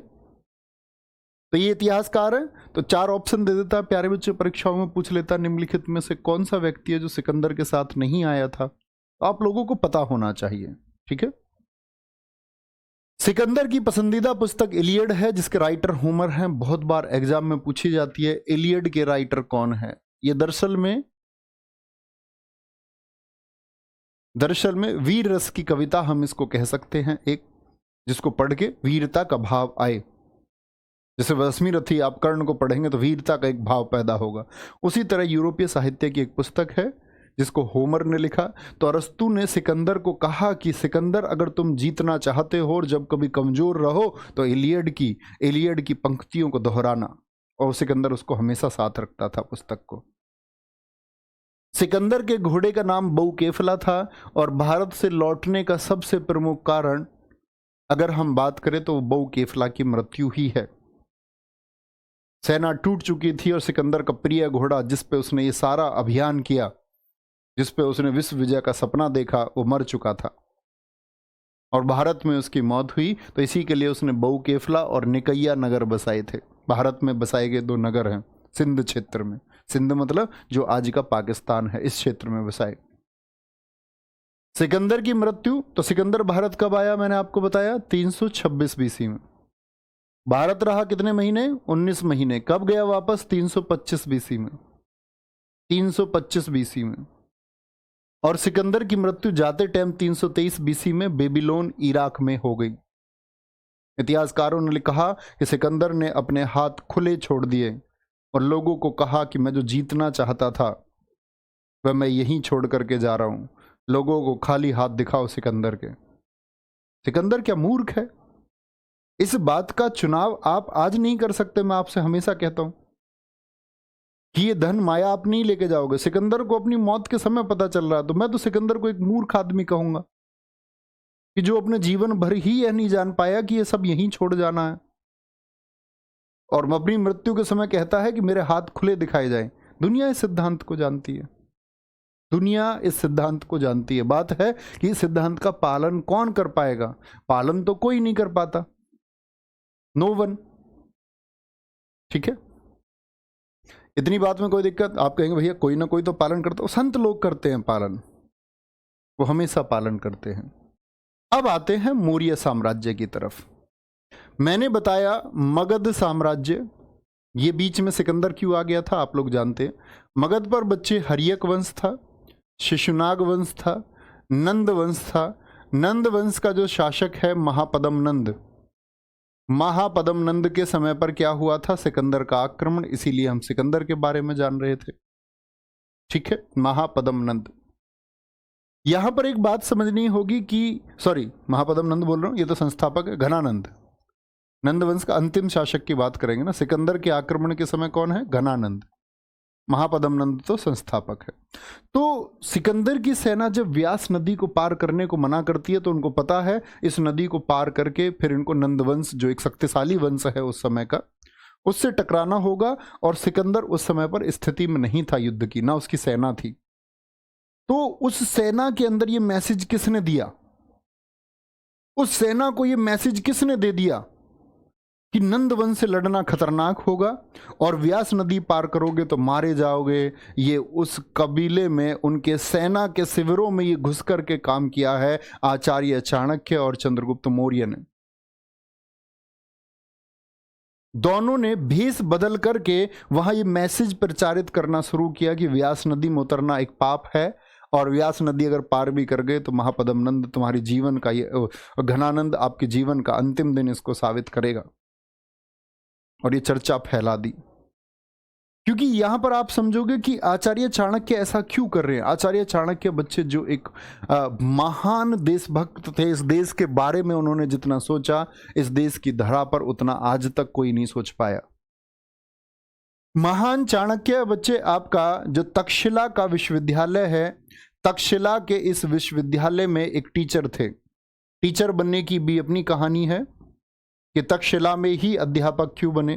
तो ये इतिहासकार है। तो 4 ऑप्शन दे देता है प्यारे बच्चे, परीक्षाओं में पूछ लेता निम्नलिखित में से कौन सा व्यक्ति है जो सिकंदर के साथ नहीं आया था। आप लोगों को पता होना चाहिए। ठीक है, सिकंदर की पसंदीदा पुस्तक इलियड है जिसके राइटर होमर हैं। बहुत बार एग्जाम में पूछी जाती है इलियड के राइटर कौन है। ये दरअसल में वीर रस की कविता हम इसको कह सकते हैं, एक जिसको पढ़ के वीरता का भाव आए। जैसे वसमी रथी आप कर्ण को पढ़ेंगे तो वीरता का एक भाव पैदा होगा। उसी तरह यूरोपीय साहित्य की एक पुस्तक है जिसको होमर ने लिखा। तो अरस्तु ने सिकंदर को कहा कि सिकंदर अगर तुम जीतना चाहते हो और जब कभी कमजोर रहो तो इलियड की पंक्तियों को दोहराना। और सिकंदर उसको हमेशा साथ रखता था पुस्तक को। सिकंदर के घोड़े का नाम बहुकेफला था और भारत से लौटने का सबसे प्रमुख कारण अगर हम बात करें तो बहुकेफला की मृत्यु ही है। सेना टूट चुकी थी और सिकंदर का प्रिय घोड़ा जिस पे उसने ये सारा अभियान किया, जिस पे उसने विश्व विजय का सपना देखा, वो मर चुका था और भारत में उसकी मौत हुई। तो इसी के लिए उसने बहुकेफला और निकैया नगर बसाए थे। भारत में बसाए गए 2 नगर हैं सिंध क्षेत्र में। सिंध मतलब जो आज का पाकिस्तान है, इस क्षेत्र में बसाए। सिकंदर की मृत्यु, तो सिकंदर भारत कब आया मैंने आपको बताया 326 बीसी में। भारत रहा कितने महीने 19 महीने। कब गया वापस 325 बीसी में। 325 बीसी में। और सिकंदर की मृत्यु जाते टाइम 323 बीसी में बेबीलोन इराक में हो गई। इतिहासकारों ने कहा कि सिकंदर ने अपने हाथ खुले छोड़ दिए और लोगों को कहा कि मैं जो जीतना चाहता था वह मैं यहीं छोड़ करके जा रहा हूं। लोगों को खाली हाथ दिखाओ सिकंदर के। सिकंदर क्या मूर्ख है? इस बात का चुनाव आप आज नहीं कर सकते। मैं आपसे हमेशा कहता हूं कि ये धन माया आप नहीं लेके जाओगे। सिकंदर को अपनी मौत के समय पता चल रहा है, तो मैं तो सिकंदर को एक मूर्ख आदमी कहूंगा कि जो अपने जीवन भर ही यह नहीं जान पाया कि ये सब यहीं छोड़ जाना है और अपनी मृत्यु के समय कहता है कि मेरे हाथ खुले दिखाए जाएं। दुनिया इस सिद्धांत को जानती है। दुनिया इस सिद्धांत को जानती है। बात है कि इस सिद्धांत का पालन कौन कर पाएगा? पालन तो कोई नहीं कर पाता, नो वन। ठीक है, इतनी बात में कोई दिक्कत? आप कहेंगे भैया कोई ना कोई तो पालन करता है। संत लोग करते हैं पालन, वो हमेशा पालन करते हैं। अब आते हैं मौर्य साम्राज्य की तरफ। मैंने बताया मगध साम्राज्य, ये बीच में सिकंदर क्यों आ गया था आप लोग जानते हैं। मगध पर बच्चे हर्यक वंश था, शिशुनाग वंश था, नंद वंश था। नंद वंश का जो शासक है महापदम नंद, महापदम नंद के समय पर क्या हुआ था? सिकंदर का आक्रमण। इसीलिए हम सिकंदर के बारे में जान रहे थे। ठीक है, महापदम नंद। यहां पर एक बात समझनी होगी कि महापदम नंद बोल रहा हूं, ये तो संस्थापक है घनानंद। नंद वंश का अंतिम शासक की बात करेंगे ना। सिकंदर के आक्रमण के समय कौन है? घनानंद। महापदम नंद तो संस्थापक है। तो सिकंदर की सेना जब व्यास नदी को पार करने को मना करती है तो उनको पता है इस नदी को पार करके फिर इनको नंदवंश जो एक शक्तिशाली वंश है उस समय का, उससे टकराना होगा। और सिकंदर उस समय पर स्थिति में नहीं था युद्ध की, ना उसकी सेना थी। तो उस सेना के अंदर ये मैसेज किसने दिया? उस सेना को ये मैसेज किसने दे दिया कि नंदवंश से लड़ना खतरनाक होगा और व्यास नदी पार करोगे तो मारे जाओगे। ये उस कबीले में उनके सेना के शिविरों में ये घुस करके काम किया है आचार्य चाणक्य और चंद्रगुप्त मौर्य ने। दोनों ने भेष बदल करके वहां ये मैसेज प्रचारित करना शुरू किया कि व्यास नदी में उतरना एक पाप है और व्यास नदी अगर पार भी कर गए तो महापदम नंद तुम्हारे जीवन का, ये घनानंद आपके जीवन का अंतिम दिन इसको साबित करेगा। और ये चर्चा फैला दी। क्योंकि यहां पर आप समझोगे कि आचार्य चाणक्य ऐसा क्यों कर रहे हैं। आचार्य चाणक्य बच्चे जो एक महान देशभक्त थे, इस देश के बारे में उन्होंने जितना सोचा इस देश की धरा पर उतना आज तक कोई नहीं सोच पाया। महान चाणक्य बच्चे आपका जो तक्षशिला का विश्वविद्यालय है, तक्षशिला के इस विश्वविद्यालय में एक टीचर थे। टीचर बनने की भी अपनी कहानी है कि तक्षशिला में ही अध्यापक क्यों बने।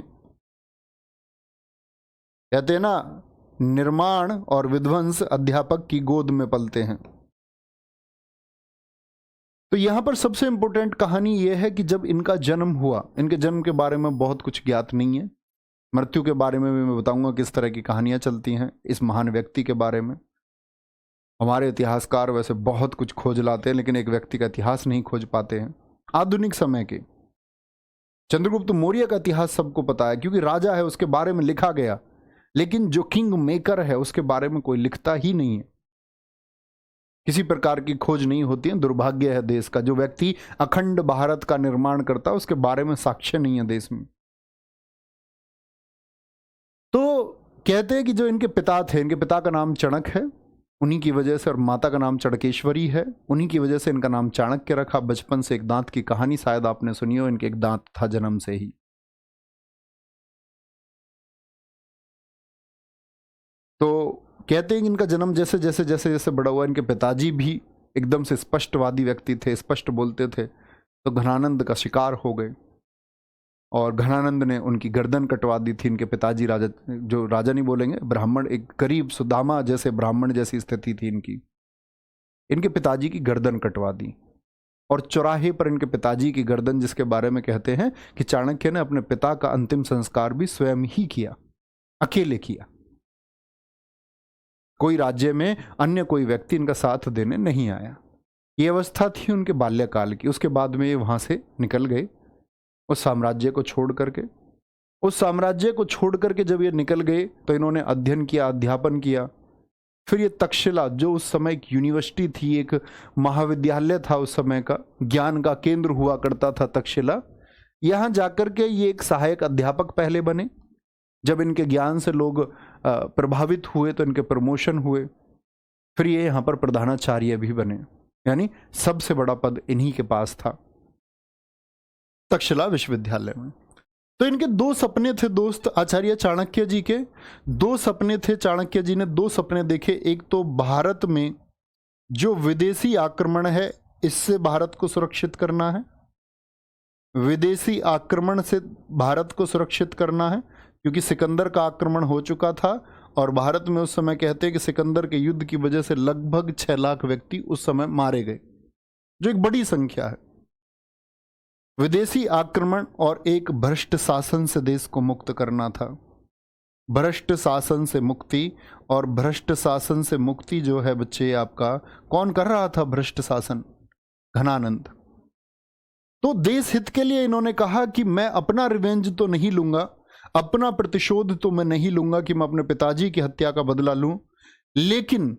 कहते हैं ना, निर्माण और विध्वंस अध्यापक की गोद में पलते हैं। तो यहाँ पर सबसे इंपॉर्टेंट कहानी यह है कि जब इनका जन्म हुआ, इनके जन्म के बारे में बहुत कुछ ज्ञात नहीं है। मृत्यु के बारे में भी मैं बताऊंगा किस तरह की कहानियां चलती हैं इस महान व्यक्ति के बारे में। हमारे इतिहासकार वैसे बहुत कुछ खोज लाते हैं, लेकिन एक व्यक्ति का इतिहास नहीं खोज पाते हैं। आधुनिक समय के चंद्रगुप्त मौर्य का इतिहास सबको पता है, क्योंकि राजा है उसके बारे में लिखा गया, लेकिन जो किंग मेकर है उसके बारे में कोई लिखता ही नहीं है। किसी प्रकार की खोज नहीं होती है। दुर्भाग्य है देश का। जो व्यक्ति अखंड भारत का निर्माण करता है उसके बारे में साक्ष्य नहीं है देश में। तो कहते हैं कि जो इनके पिता थे, इनके पिता का नाम चणक है, उन्हीं की वजह से, और माता का नाम चणकेश्वरी है, उन्हीं की वजह से इनका नाम चाणक्य रखा। बचपन से एक दांत की कहानी शायद आपने सुनी हो, इनके एक दांत था जन्म से ही। तो कहते हैं कि इनका जन्म जैसे जैसे जैसे जैसे बड़ा हुआ, इनके पिताजी भी एकदम से स्पष्टवादी व्यक्ति थे, स्पष्ट बोलते थे, तो घनानंद का शिकार हो गए और घनानंद ने उनकी गर्दन कटवा दी थी। इनके पिताजी राजा, जो राजा नहीं बोलेंगे, ब्राह्मण, एक गरीब सुदामा जैसे ब्राह्मण जैसी स्थिति थी इनकी, इनके पिताजी की गर्दन कटवा दी। और चौराहे पर इनके पिताजी की गर्दन, जिसके बारे में कहते हैं कि चाणक्य ने अपने पिता का अंतिम संस्कार भी स्वयं ही किया, अकेले किया। कोई राज्य में अन्य कोई व्यक्ति इनका साथ देने नहीं आया। ये अवस्था थी उनके बाल्यकाल की। उसके बाद में ये वहां से निकल गए उस साम्राज्य को छोड़ करके। उस साम्राज्य को छोड़ करके जब ये निकल गए तो इन्होंने अध्ययन किया, अध्यापन किया। फिर ये तक्षशिला, जो उस समय एक यूनिवर्सिटी थी, एक महाविद्यालय था, उस समय का ज्ञान का केंद्र हुआ करता था तक्षशिला, यहां जाकर के ये एक सहायक अध्यापक पहले बने। जब इनके ज्ञान से लोग प्रभावित हुए तो इनके प्रमोशन हुए। फिर ये यहाँ पर प्रधानाचार्य भी बने, यानी सबसे बड़ा पद इन्हीं के पास था तक्षशिला विश्वविद्यालय में। तो इनके दो सपने थे दोस्त, आचार्य चाणक्य जी के दो सपने थे। चाणक्य जी ने दो सपने देखे। एक तो भारत में जो विदेशी आक्रमण है, इससे भारत को सुरक्षित करना है, विदेशी आक्रमण से भारत को सुरक्षित करना है, क्योंकि सिकंदर का आक्रमण हो चुका था और भारत में उस समय कहते हैं कि सिकंदर के युद्ध की वजह से लगभग 6 लाख व्यक्ति उस समय मारे गए, जो एक बड़ी संख्या है। विदेशी आक्रमण और एक भ्रष्ट शासन से देश को मुक्त करना था। भ्रष्ट शासन से मुक्ति, और भ्रष्ट शासन से मुक्ति जो है बच्चे आपका, कौन कर रहा था भ्रष्ट शासन? घनानंद। तो देश हित के लिए इन्होंने कहा कि मैं अपना रिवेंज तो नहीं लूंगा, अपना प्रतिशोध तो मैं नहीं लूंगा कि मैं अपने पिताजी की हत्या का बदला लूं, लेकिन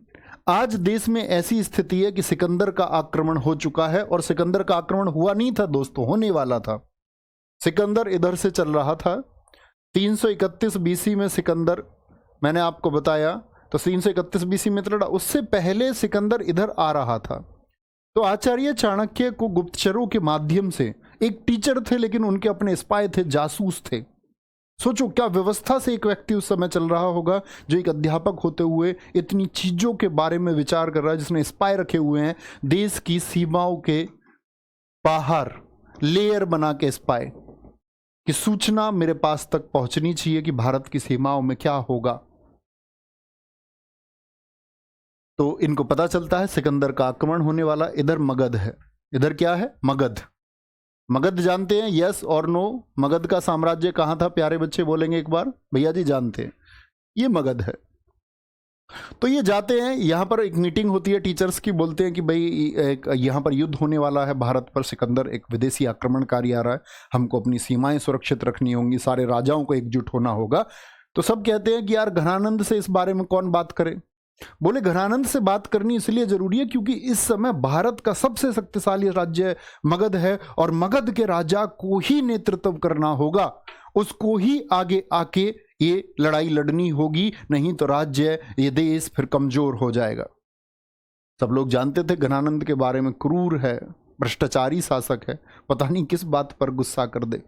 आज देश में ऐसी स्थिति है कि सिकंदर का आक्रमण हो चुका है, और सिकंदर का आक्रमण हुआ नहीं था दोस्तों, होने वाला था। सिकंदर इधर से चल रहा था। 331 बीसी में सिकंदर, मैंने आपको बताया, तो 331 बीसी में चल रहा, उससे पहले सिकंदर इधर आ रहा था। तो आचार्य चाणक्य को गुप्तचरों के माध्यम से, एक टीचर थे लेकिन उनके अपने स्पाई थे, जासूस थे। सोचो क्या व्यवस्था से एक व्यक्ति उस समय चल रहा होगा, जो एक अध्यापक होते हुए इतनी चीजों के बारे में विचार कर रहा है, जिसने स्पाई रखे हुए हैं देश की सीमाओं के बाहर, लेयर बना के स्पाई, कि सूचना मेरे पास तक पहुंचनी चाहिए कि भारत की सीमाओं में क्या होगा। तो इनको पता चलता है सिकंदर का आक्रमण होने वाला। इधर मगध है, इधर क्या है? मगध। मगध जानते हैं? यस और नो? मगध का साम्राज्य कहां था? प्यारे बच्चे बोलेंगे एक बार। भैया जी जानते हैं, ये मगध है। तो ये जाते हैं, यहां पर एक मीटिंग होती है टीचर्स की, बोलते हैं कि भाई यहां पर युद्ध होने वाला है भारत पर, सिकंदर एक विदेशी आक्रमणकारी आ रहा है, हमको अपनी सीमाएं सुरक्षित रखनी होंगी, सारे राजाओं को एकजुट होना होगा। तो सब कहते हैं कि यार घनानंद से इस बारे में कौन बात करे। बोले घनानंद से बात करनी इसलिए जरूरी है क्योंकि इस समय भारत का सबसे शक्तिशाली राज्य मगध है, और मगध के राजा को ही नेतृत्व करना होगा, उसको ही आगे आके ये लड़ाई लड़नी होगी, नहीं तो राज्य, ये देश फिर कमजोर हो जाएगा। सब लोग जानते थे घनानंद के बारे में, क्रूर है, भ्रष्टाचारी शासक है, पता नहीं किस बात पर गुस्सा कर दे,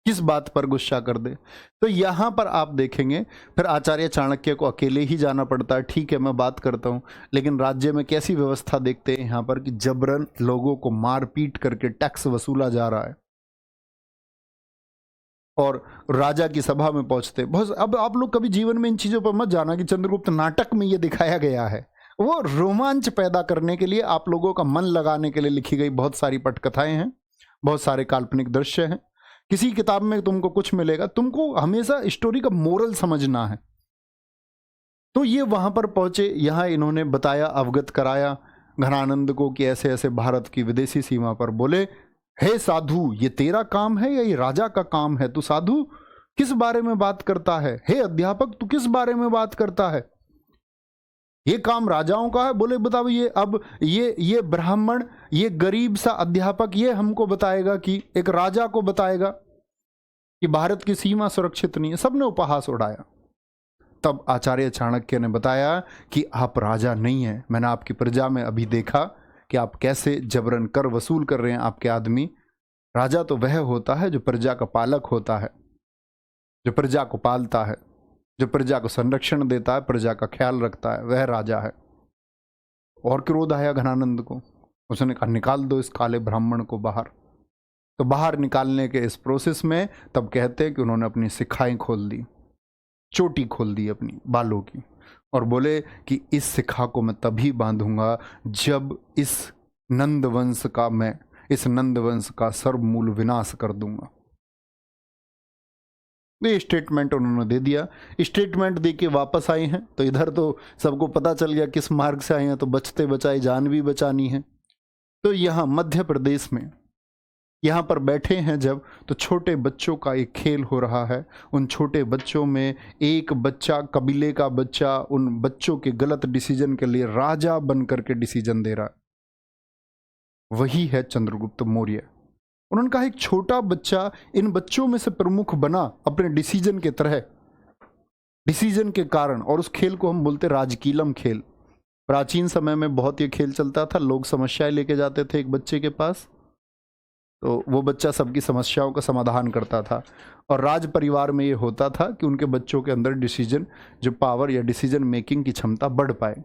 किस बात पर गुस्सा कर दे। तो यहां पर आप देखेंगे फिर आचार्य चाणक्य को अकेले ही जाना पड़ता है। ठीक है मैं बात करता हूं, लेकिन राज्य में कैसी व्यवस्था देखते हैं यहां पर कि जबरन लोगों को मार पीट करके टैक्स वसूला जा रहा है, और राजा की सभा में पहुंचते। बस अब आप लोग कभी जीवन में इन चीजों पर मत जाना कि चंद्रगुप्त नाटक में ये दिखाया गया है, वो रोमांच पैदा करने के लिए, आप लोगों का मन लगाने के लिए लिखी गई बहुत सारी पटकथाएं हैं, बहुत सारे काल्पनिक दृश्य हैं। किसी किताब में तुमको कुछ मिलेगा, तुमको हमेशा स्टोरी का मोरल समझना है। तो ये वहां पर पहुंचे, यहां इन्होंने बताया, अवगत कराया घनानंद को कि ऐसे ऐसे भारत की विदेशी सीमा पर। बोले, हे साधु, ये तेरा काम है या ये राजा का काम है? तू साधु किस बारे में बात करता है? हे अध्यापक, तू किस बारे में बात करता है? ये काम राजाओं का है। बोले, बताओ, ये अब ये ब्राह्मण, ये गरीब सा अध्यापक, ये हमको बताएगा कि एक राजा को बताएगा कि भारत की सीमा सुरक्षित नहीं है? सबने उपहास उड़ाया। तब आचार्य चाणक्य ने बताया कि आप राजा नहीं हैं, मैंने आपकी प्रजा में अभी देखा कि आप कैसे जबरन कर वसूल कर रहे हैं आपके आदमी। राजा तो वह होता है जो प्रजा का पालक होता है, जो प्रजा को पालता है, जो प्रजा को संरक्षण देता है, प्रजा का ख्याल रखता है, वह राजा है। और क्रोध आया घनानंद को। उसने कहा, निकाल दो इस काले ब्राह्मण को बाहर। तो बाहर निकालने के इस प्रोसेस में तब कहते हैं कि उन्होंने अपनी शिखाएं खोल दी, चोटी खोल दी अपनी बालों की, और बोले कि इस शिखा को मैं तभी बांधूंगा जब इस नंदवंश का सर्वमूल विनाश कर दूंगा। ये स्टेटमेंट उन्होंने दे दिया। स्टेटमेंट दे के वापस आए हैं, तो इधर तो सबको पता चल गया किस मार्ग से आए हैं, तो बचते बचाए जान भी बचानी है। तो यहाँ मध्य प्रदेश में यहाँ पर बैठे हैं जब, तो छोटे बच्चों का एक खेल हो रहा है। उन छोटे बच्चों में एक बच्चा, कबीले का बच्चा, उन बच्चों के गलत डिसीजन के लिए राजा बन करके डिसीजन दे रहा है। वही है चंद्रगुप्त मौर्य। उन्होंने कहा, एक छोटा बच्चा इन बच्चों में से प्रमुख बना अपने डिसीजन के तरह, डिसीजन के कारण। और उस खेल को हम बोलते राजकीलम खेल। प्राचीन समय में बहुत ये खेल चलता था। लोग समस्याएं लेके जाते थे एक बच्चे के पास, तो वो बच्चा सबकी समस्याओं का समाधान करता था। और राज परिवार में ये होता था कि उनके बच्चों के अंदर डिसीजन जो पावर या डिसीजन मेकिंग की क्षमता बढ़ पाए।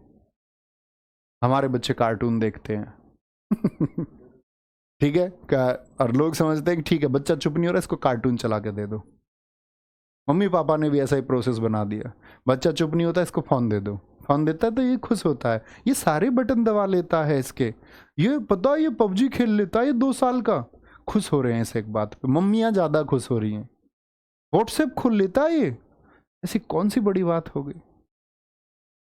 हमारे बच्चे कार्टून देखते हैं ठीक है क्या? और लोग समझते हैं कि ठीक है, बच्चा चुप नहीं हो रहा, इसको कार्टून चला के दे दो। मम्मी पापा ने भी ऐसा ही प्रोसेस बना दिया। बच्चा चुप नहीं होता, इसको फोन दे दो। फोन देता है तो ये खुश होता है, ये सारे बटन दबा लेता है इसके, ये पता, ये पबजी खेल लेता है, ये 2 साल का। खुश हो रहे हैं इस एक बात पे, मम्मियाँ ज़्यादा खुश हो रही हैं। व्हाट्सएप खोल लेता है ये, ऐसी कौन सी बड़ी बात हो गई?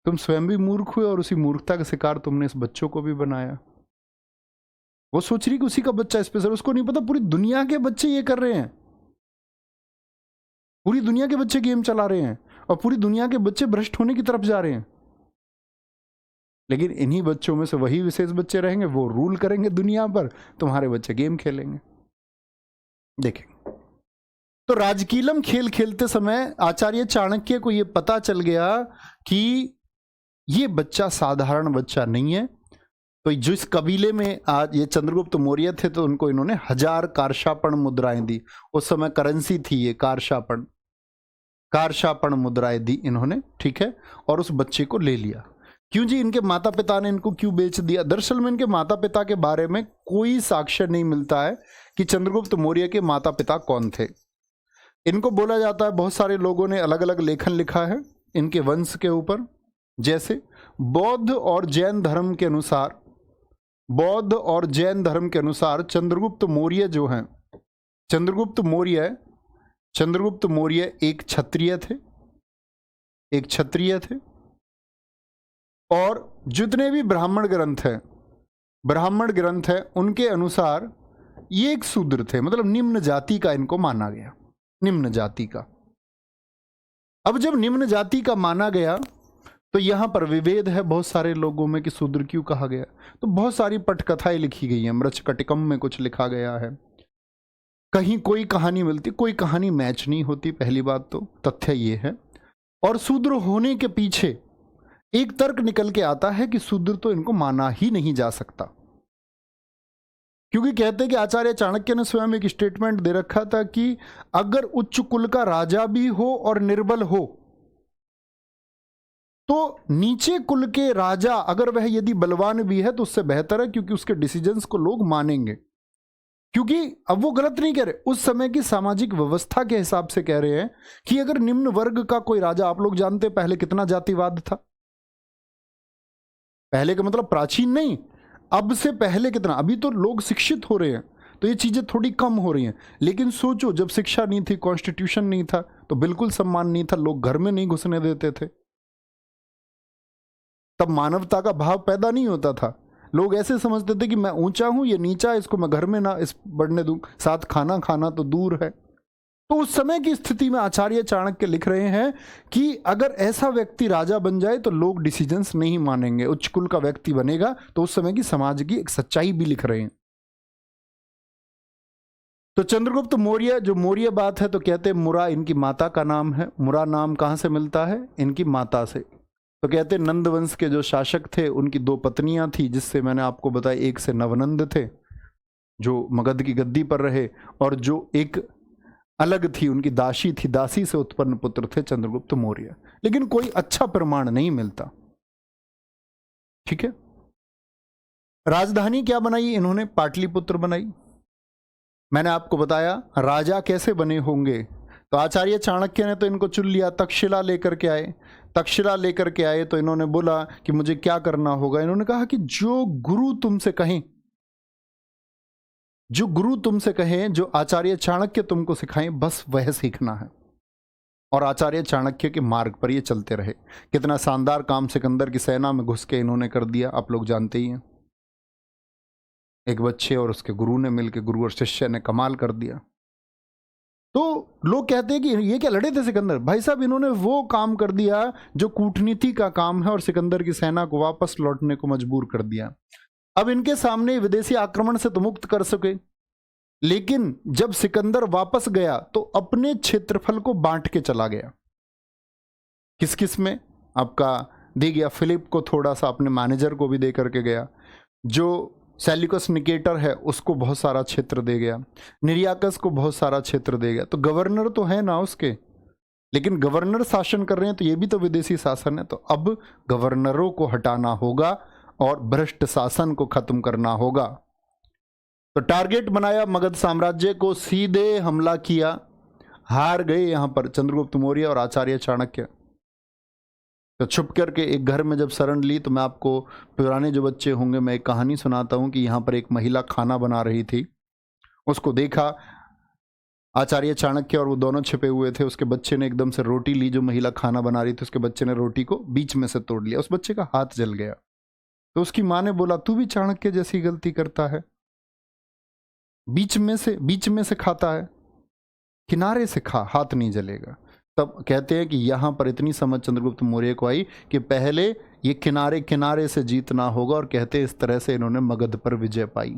तुम स्वयं भी मूर्ख हुए और उसी मूर्खता का शिकार तुमने इस बच्चों को भी बनाया। वो सोच रही कि उसी का बच्चा स्पेशल, उसको नहीं पता पूरी दुनिया के बच्चे ये कर रहे हैं। पूरी दुनिया के बच्चे गेम चला रहे हैं और पूरी दुनिया के बच्चे भ्रष्ट होने की तरफ जा रहे हैं। लेकिन इन्हीं बच्चों में से वही विशेष बच्चे रहेंगे, वो रूल करेंगे दुनिया पर, तुम्हारे बच्चे गेम खेलेंगे। देखें, तो राजकीलम खेल खेलते समय आचार्य चाणक्य को यह पता चल गया कि ये बच्चा साधारण बच्चा नहीं है। तो जिस कबीले में आज ये चंद्रगुप्त मौर्य थे, तो उनको इन्होंने 1000 कारशापण मुद्राएं दी। उस समय करेंसी थी ये कारशापण मुद्राएं दी इन्होंने, ठीक है। और उस बच्चे को ले लिया। क्यों जी? इनके माता पिता ने इनको क्यों बेच दिया? दरअसल में इनके माता पिता के बारे में कोई साक्ष्य नहीं मिलता है कि चंद्रगुप्त मौर्य के माता पिता कौन थे। इनको बोला जाता है, बहुत सारे लोगों ने अलग अलग लेखन लिखा है इनके वंश के ऊपर। जैसे बौद्ध और जैन धर्म के अनुसार चंद्रगुप्त मौर्य जो हैं, चंद्रगुप्त मौर्य एक क्षत्रिय थे। और जितने भी ब्राह्मण ग्रंथ हैं उनके अनुसार ये एक शूद्र थे, मतलब निम्न जाति का इनको माना गया, निम्न जाति का। अब जब निम्न जाति का माना गया तो यहां पर विभेद है बहुत सारे लोगों में कि शूद्र क्यों कहा गया। तो बहुत सारी पटकथाएं लिखी गई हैं, मृच्छकटिकम में कुछ लिखा गया है, कहीं कोई कहानी मिलती, कोई कहानी मैच नहीं होती। पहली बात तो तथ्य ये है। और शूद्र होने के पीछे एक तर्क निकल के आता है कि शूद्र तो इनको माना ही नहीं जा सकता, क्योंकि कहते हैं कि आचार्य चाणक्य ने स्वयं एक स्टेटमेंट दे रखा था कि अगर उच्च कुल का राजा भी हो और निर्बल हो, तो नीचे कुल के राजा अगर वह यदि बलवान भी है तो उससे बेहतर है, क्योंकि उसके डिसीजंस को लोग मानेंगे। क्योंकि अब वो गलत नहीं कह रहे, उस समय की सामाजिक व्यवस्था के हिसाब से कह रहे हैं कि अगर निम्न वर्ग का कोई राजा, आप लोग जानते पहले कितना जातिवाद था, पहले का मतलब प्राचीन नहीं, अब से पहले कितना, अभी तो लोग शिक्षित हो रहे हैं तो ये चीजें थोड़ी कम हो रही हैं, लेकिन सोचो जब शिक्षा नहीं थी, कॉन्स्टिट्यूशन नहीं था, तो बिल्कुल सम्मान नहीं था, लोग घर में नहीं घुसने देते थे, तब मानवता का भाव पैदा नहीं होता था। लोग ऐसे समझते थे कि मैं ऊंचा हूं, ये नीचा है, इसको मैं घर में ना इस बढ़ने दूं, साथ खाना खाना तो दूर है। तो उस समय की स्थिति में आचार्य चाणक्य लिख रहे हैं कि अगर ऐसा व्यक्ति राजा बन जाए तो लोग डिसीजंस नहीं मानेंगे, उच्च कुल का व्यक्ति बनेगा, तो उस समय की समाज की एक सच्चाई भी लिख रहे हैं। तो चंद्रगुप्त मौर्य, जो मौर्य बात है तो कहते हैं मुरा इनकी माता का नाम है। मुरा नाम कहां से मिलता है? इनकी माता से। तो कहते हैं नंद वंश के जो शासक थे उनकी 2 पत्नियां थी, जिससे मैंने आपको बताया एक से नवनंद थे जो मगध की गद्दी पर रहे, और जो एक अलग थी उनकी दासी थी, दासी से उत्पन्न पुत्र थे चंद्रगुप्त मौर्य। लेकिन कोई अच्छा प्रमाण नहीं मिलता। ठीक है, राजधानी क्या बनाई इन्होंने? पाटलिपुत्र बनाई। मैंने आपको बताया राजा कैसे बने होंगे, तो आचार्य चाणक्य ने तो इनको चुन लिया, तक्षशिला लेकर के आए। तक्षशिला लेकर के आए तो इन्होंने बोला कि मुझे क्या करना होगा। इन्होंने कहा कि जो गुरु तुमसे कहें, जो गुरु तुमसे कहें, जो आचार्य चाणक्य तुमको सिखाएं, बस वह सीखना है। और आचार्य चाणक्य के मार्ग पर ये चलते रहे। कितना शानदार काम सिकंदर की सेना में घुस के इन्होंने कर दिया, आप लोग जानते ही हैं। एक बच्चे और उसके गुरु ने मिलकर, गुरु और शिष्य ने कमाल कर दिया। तो लोग कहते हैं कि ये क्या लड़े थे सिकंदर? भाई साहब, इन्होंने वो काम कर दिया जो कूटनीति का काम है, और सिकंदर की सेना को वापस लौटने को मजबूर कर दिया। अब इनके सामने विदेशी आक्रमण से तो मुक्त कर सके, लेकिन जब सिकंदर वापस गया तो अपने क्षेत्रफल को बांट के चला गया। किस किस में? आपका दे गया फिलिप को थोड़ा सा, अपने मैनेजर को भी दे करके गया, जो सेल्यूकस निकेटर है उसको बहुत सारा क्षेत्र दे गया, निर्याकस को बहुत सारा क्षेत्र दे गया। तो गवर्नर तो है ना उसके, लेकिन गवर्नर शासन कर रहे हैं तो ये भी तो विदेशी शासन है। तो अब गवर्नरों को हटाना होगा और भ्रष्ट शासन को खत्म करना होगा। तो टारगेट बनाया मगध साम्राज्य को, सीधे हमला किया, हार गए यहां पर चंद्रगुप्त मौर्य और आचार्य चाणक्य। तो छुप करके एक घर में जब शरण ली, तो मैं आपको, पुराने जो बच्चे होंगे, मैं एक कहानी सुनाता हूं कि यहां पर एक महिला खाना बना रही थी, उसको देखा आचार्य चाणक्य और वो दोनों छिपे हुए थे। उसके बच्चे ने एकदम से रोटी ली, जो महिला खाना बना रही थी, उसके बच्चे ने रोटी को बीच में से तोड़ लिया, उस बच्चे का हाथ जल गया। तो उसकी माँ ने बोला, तू भी चाणक्य जैसी गलती करता है, बीच में से खाता है, किनारे से खा, हाथ नहीं जलेगा। तब कहते हैं कि यहां पर इतनी समझ चंद्रगुप्त मौर्य को आई कि पहले ये किनारे किनारे से जीतना होगा, और कहते हैं इस तरह से इन्होंने मगध पर विजय पाई।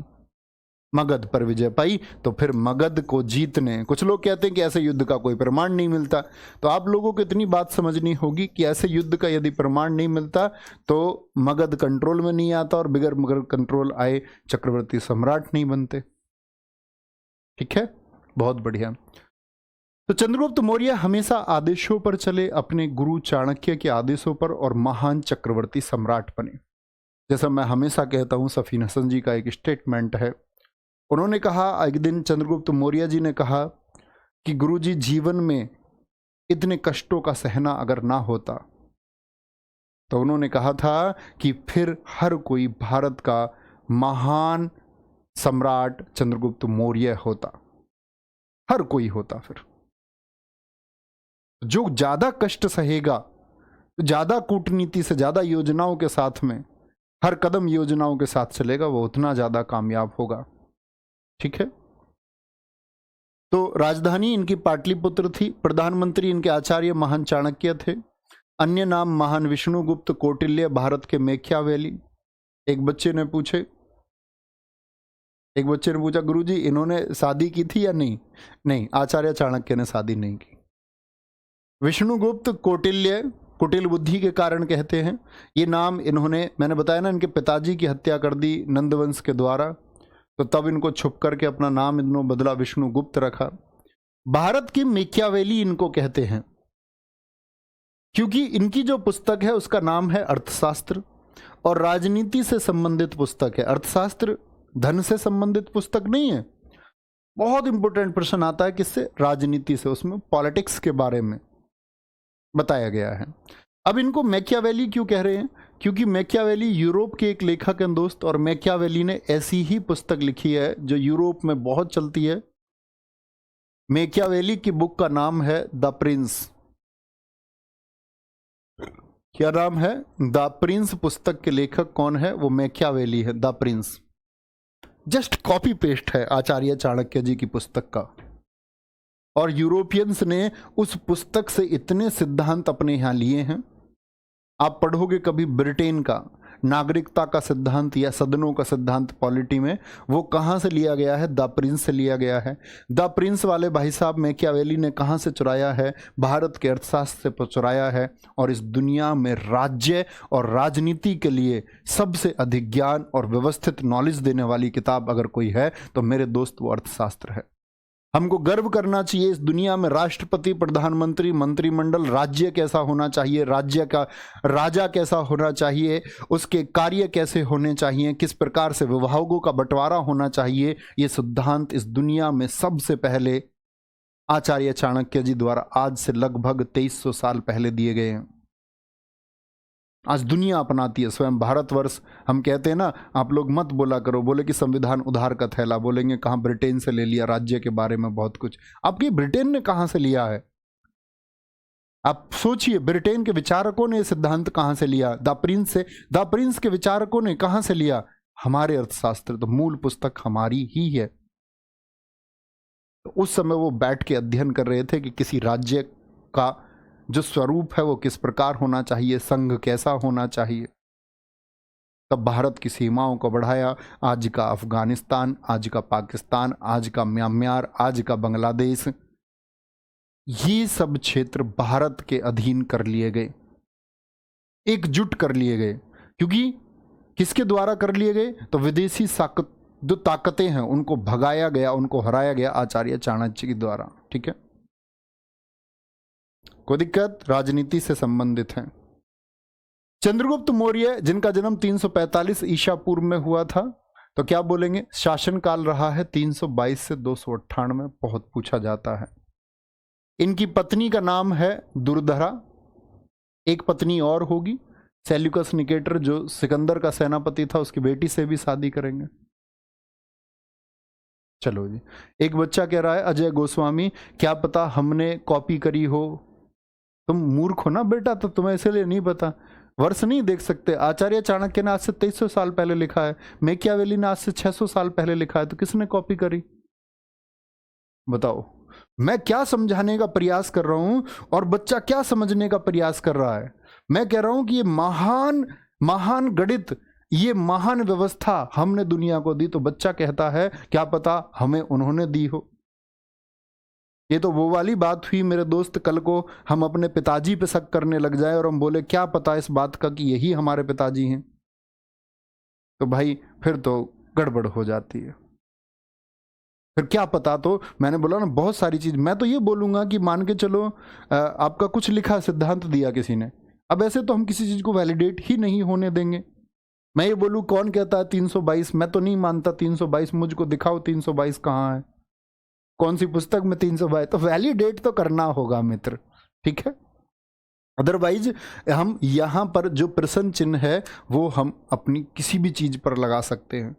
मगध पर विजय पाई तो फिर मगध को जीतने, कुछ लोग कहते हैं कि ऐसे युद्ध का कोई प्रमाण नहीं मिलता, तो आप लोगों को इतनी बात समझनी होगी कि ऐसे युद्ध का यदि प्रमाण नहीं मिलता तो मगध कंट्रोल में नहीं आता, और बिगर मगध कंट्रोल आए चक्रवर्ती सम्राट नहीं बनते। ठीक है, बहुत बढ़िया। तो चंद्रगुप्त मौर्य हमेशा आदेशों पर चले, अपने गुरु चाणक्य के आदेशों पर, और महान चक्रवर्ती सम्राट बने। जैसा मैं हमेशा कहता हूं, सफीन हसन जी का एक स्टेटमेंट है, उन्होंने कहा, एक दिन चंद्रगुप्त मौर्य जी ने कहा कि गुरुजी, जीवन में इतने कष्टों का सहना अगर ना होता, तो उन्होंने कहा था कि फिर हर कोई भारत का महान सम्राट चंद्रगुप्त मौर्य होता, हर कोई होता। फिर जो ज्यादा कष्ट सहेगा, ज्यादा कूटनीति से, ज्यादा योजनाओं के साथ में, हर कदम योजनाओं के साथ चलेगा, वो उतना ज्यादा कामयाब होगा। ठीक है, तो राजधानी इनकी पाटलिपुत्र थी, प्रधानमंत्री इनके आचार्य महान चाणक्य थे, अन्य नाम महान विष्णुगुप्त, कौटिल्य, भारत के मेख्यावेली। एक बच्चे ने पूछा, गुरुजी इन्होंने शादी की थी या नहीं? नहीं, आचार्य चाणक्य ने शादी नहीं की। विष्णुगुप्त, कौटिल्य, कुटिल बुद्धि के कारण कहते हैं, ये नाम इन्होंने, मैंने बताया ना, इनके पिताजी की हत्या कर दी नंदवंश के द्वारा, तो तब इनको छुप करके अपना नाम इन्होंने बदला, विष्णुगुप्त रखा। भारत की मेकियावेली इनको कहते हैं, क्योंकि इनकी जो पुस्तक है उसका नाम है अर्थशास्त्र, और राजनीति से संबंधित पुस्तक है। अर्थशास्त्र धन से संबंधित पुस्तक नहीं है। बहुत इंपॉर्टेंट प्रश्न आता है किससे? राजनीति से, उसमें पॉलिटिक्स के बारे में बताया गया है। अब इनको मैकियावेली क्यों कह रहे हैं? क्योंकि मैकियावेली यूरोप के एक लेखक हैं दोस्त, और मैकियावेली ने ऐसी ही पुस्तक लिखी है जो यूरोप में बहुत चलती है। मैकियावेली की बुक का नाम है द प्रिंस। क्या नाम है? The Prince. पुस्तक के लेखक कौन है? वो मैकियावेली है। The Prince just copy paste है आचार्य चाणक्य जी की पुस्तक का, और यूरोपियंस ने उस पुस्तक से इतने सिद्धांत अपने यहां लिए हैं। आप पढ़ोगे कभी ब्रिटेन का नागरिकता का सिद्धांत या सदनों का सिद्धांत पॉलिटी में, वो कहाँ से लिया गया है? द प्रिंस से लिया गया है। द प्रिंस वाले भाई साहब मैकियावेली ने कहाँ से चुराया है? भारत के अर्थशास्त्र से चुराया है। और इस दुनिया में राज्य और राजनीति के लिए सबसे अधिक ज्ञान और व्यवस्थित नॉलेज देने वाली किताब अगर कोई है तो मेरे दोस्त वो अर्थशास्त्र है। हमको गर्व करना चाहिए इस दुनिया में राष्ट्रपति, प्रधानमंत्री, मंत्रिमंडल, राज्य कैसा होना चाहिए, राज्य का राजा कैसा होना चाहिए, उसके कार्य कैसे होने चाहिए, किस प्रकार से विभागों का बंटवारा होना चाहिए। ये सिद्धांत इस दुनिया में सबसे पहले आचार्य चाणक्य जी द्वारा आज से लगभग 2300 साल पहले दिए गए हैं। आज दुनिया अपनाती है, स्वयं भारतवर्ष। हम कहते हैं ना, आप लोग मत बोला करो, बोले कि संविधान उधार का थैला, बोलेंगे कहाँ ब्रिटेन से ले लिया राज्य के बारे में बहुत कुछ। आपकी ब्रिटेन ने कहाँ से लिया है? आप सोचिए, ब्रिटेन के विचारकों ने सिद्धांत कहाँ से लिया? द प्रिंस से। द प्रिंस के विचारकों ने कहाँ से लिया? हमारे अर्थशास्त्र। तो मूल पुस्तक हमारी ही है। तो उस समय वो बैठ के अध्ययन कर रहे थे कि किसी राज्य का जो स्वरूप है वो किस प्रकार होना चाहिए, संघ कैसा होना चाहिए। तब भारत की सीमाओं को बढ़ाया। आज का अफगानिस्तान, आज का पाकिस्तान, आज का म्यांमार, आज का बांग्लादेश, ये सब क्षेत्र भारत के अधीन कर लिए गए, एकजुट कर लिए गए। क्योंकि किसके द्वारा कर लिए गए? तो विदेशी जो ताकतें हैं उनको भगाया गया, उनको हराया गया आचार्य चाणक्य के द्वारा। ठीक है, कोई दिक्कत? राजनीति से संबंधित है। चंद्रगुप्त मौर्य, जिनका जन्म 345 ईसा पूर्व में हुआ था, तो क्या बोलेंगे? शासनकाल रहा है 322 से 298। बहुत पूछा जाता है। इनकी पत्नी का नाम है दुर्धरा। एक पत्नी और होगी, सेल्यूकस निकेटर, जो सिकंदर का सेनापति था, उसकी बेटी से भी शादी करेंगे। चलो जी, एक बच्चा कह रहा है अजय गोस्वामी, क्या पता हमने कॉपी करी हो। तुम मूर्ख हो ना बेटा, तो तुम्हें इसलिए नहीं पता। वर्ष नहीं देख सकते? आचार्य चाणक्य ने आज से 2300 साल पहले लिखा है, मैकियावेली ने आज से 600 साल पहले लिखा है, तो किसने कॉपी करी? बताओ। मैं क्या समझाने का प्रयास कर रहा हूं और बच्चा क्या समझने का प्रयास कर रहा है? मैं कह रहा हूं कि ये महान महान गणित, ये महान व्यवस्था हमने दुनिया को दी, तो बच्चा कहता है क्या पता हमें उन्होंने दी हो। ये तो वो वाली बात हुई मेरे दोस्त, कल को हम अपने पिताजी पे शक करने लग जाए और हम बोले क्या पता इस बात का कि यही हमारे पिताजी हैं, तो भाई फिर तो गड़बड़ हो जाती है। फिर क्या पता, तो मैंने बोला ना बहुत सारी चीज। मैं तो ये बोलूंगा कि मान के चलो आपका कुछ लिखा सिद्धांत दिया किसी ने, अब ऐसे तो हम किसी चीज को वैलिडेट ही नहीं होने देंगे। मैं ये बोलूं कौन कहता है 322, मैं तो नहीं मानता 322, मुझको दिखाओ 322 कहाँ है, कौन सी पुस्तक में 322, तो वैलिडेट तो करना होगा मित्र। ठीक है, अदरवाइज हम यहां पर जो प्रश्न चिन्ह है वो हम अपनी किसी भी चीज पर लगा सकते हैं,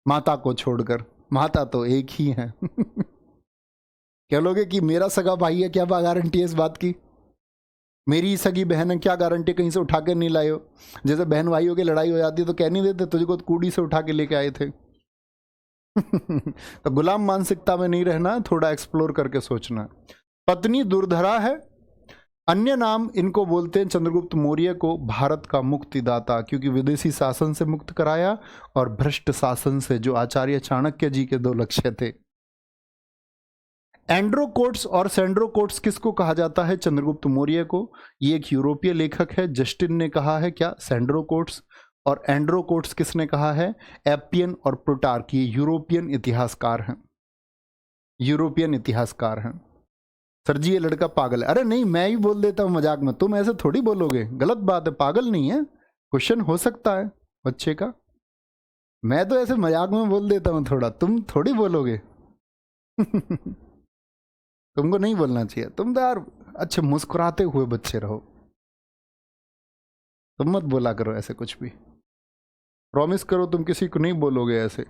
माता को छोड़कर। माता तो एक ही है। कह लोगे कि मेरा सगा भाई है, क्या गारंटी है इस बात की? मेरी सगी बहन है, क्या गारंटी कहीं से उठा के नहीं लाए हो? जैसे बहन भाइयों की लड़ाई हो जाती है तो कह नहीं देते तुझको कूड़ी से उठा के लेके आए थे। तो गुलाम मानसिकता में नहीं रहना, थोड़ा एक्सप्लोर करके सोचना। पत्नी दुर्धरा है, अन्य नाम इनको बोलते हैं चंद्रगुप्त मौर्य को भारत का मुक्तिदाता, क्योंकि विदेशी शासन से मुक्त कराया और भ्रष्ट शासन से, जो आचार्य चाणक्य जी के दो लक्ष्य थे। एंड्रोकोट्स और सेंड्रोकोट्स किसको कहा जाता है? चंद्रगुप्त मौर्य को। ये एक यूरोपीय लेखक है, जस्टिन ने कहा है क्या? सेंड्रोकोट्स। और एंड्रोकोट्स किसने कहा है? एपियन और प्लूटार्क, ये यूरोपियन इतिहासकार हैं, यूरोपियन इतिहासकार हैं। सर जी ये लड़का पागल है। अरे नहीं, मैं ही बोल देता हूं मजाक में, तुम ऐसे थोड़ी बोलोगे, गलत बात है। पागल नहीं है, क्वेश्चन हो सकता है बच्चे का, मैं तो ऐसे मजाक में बोल देता हूं थोड़ा, तुम थोड़ी बोलोगे। तुमको नहीं बोलना चाहिए, तुम तो यार अच्छे मुस्कुराते हुए बच्चे रहो। तुम मत बोला करो ऐसे कुछ भी, प्रॉमिस करो तुम किसी को नहीं बोलोगे ऐसे।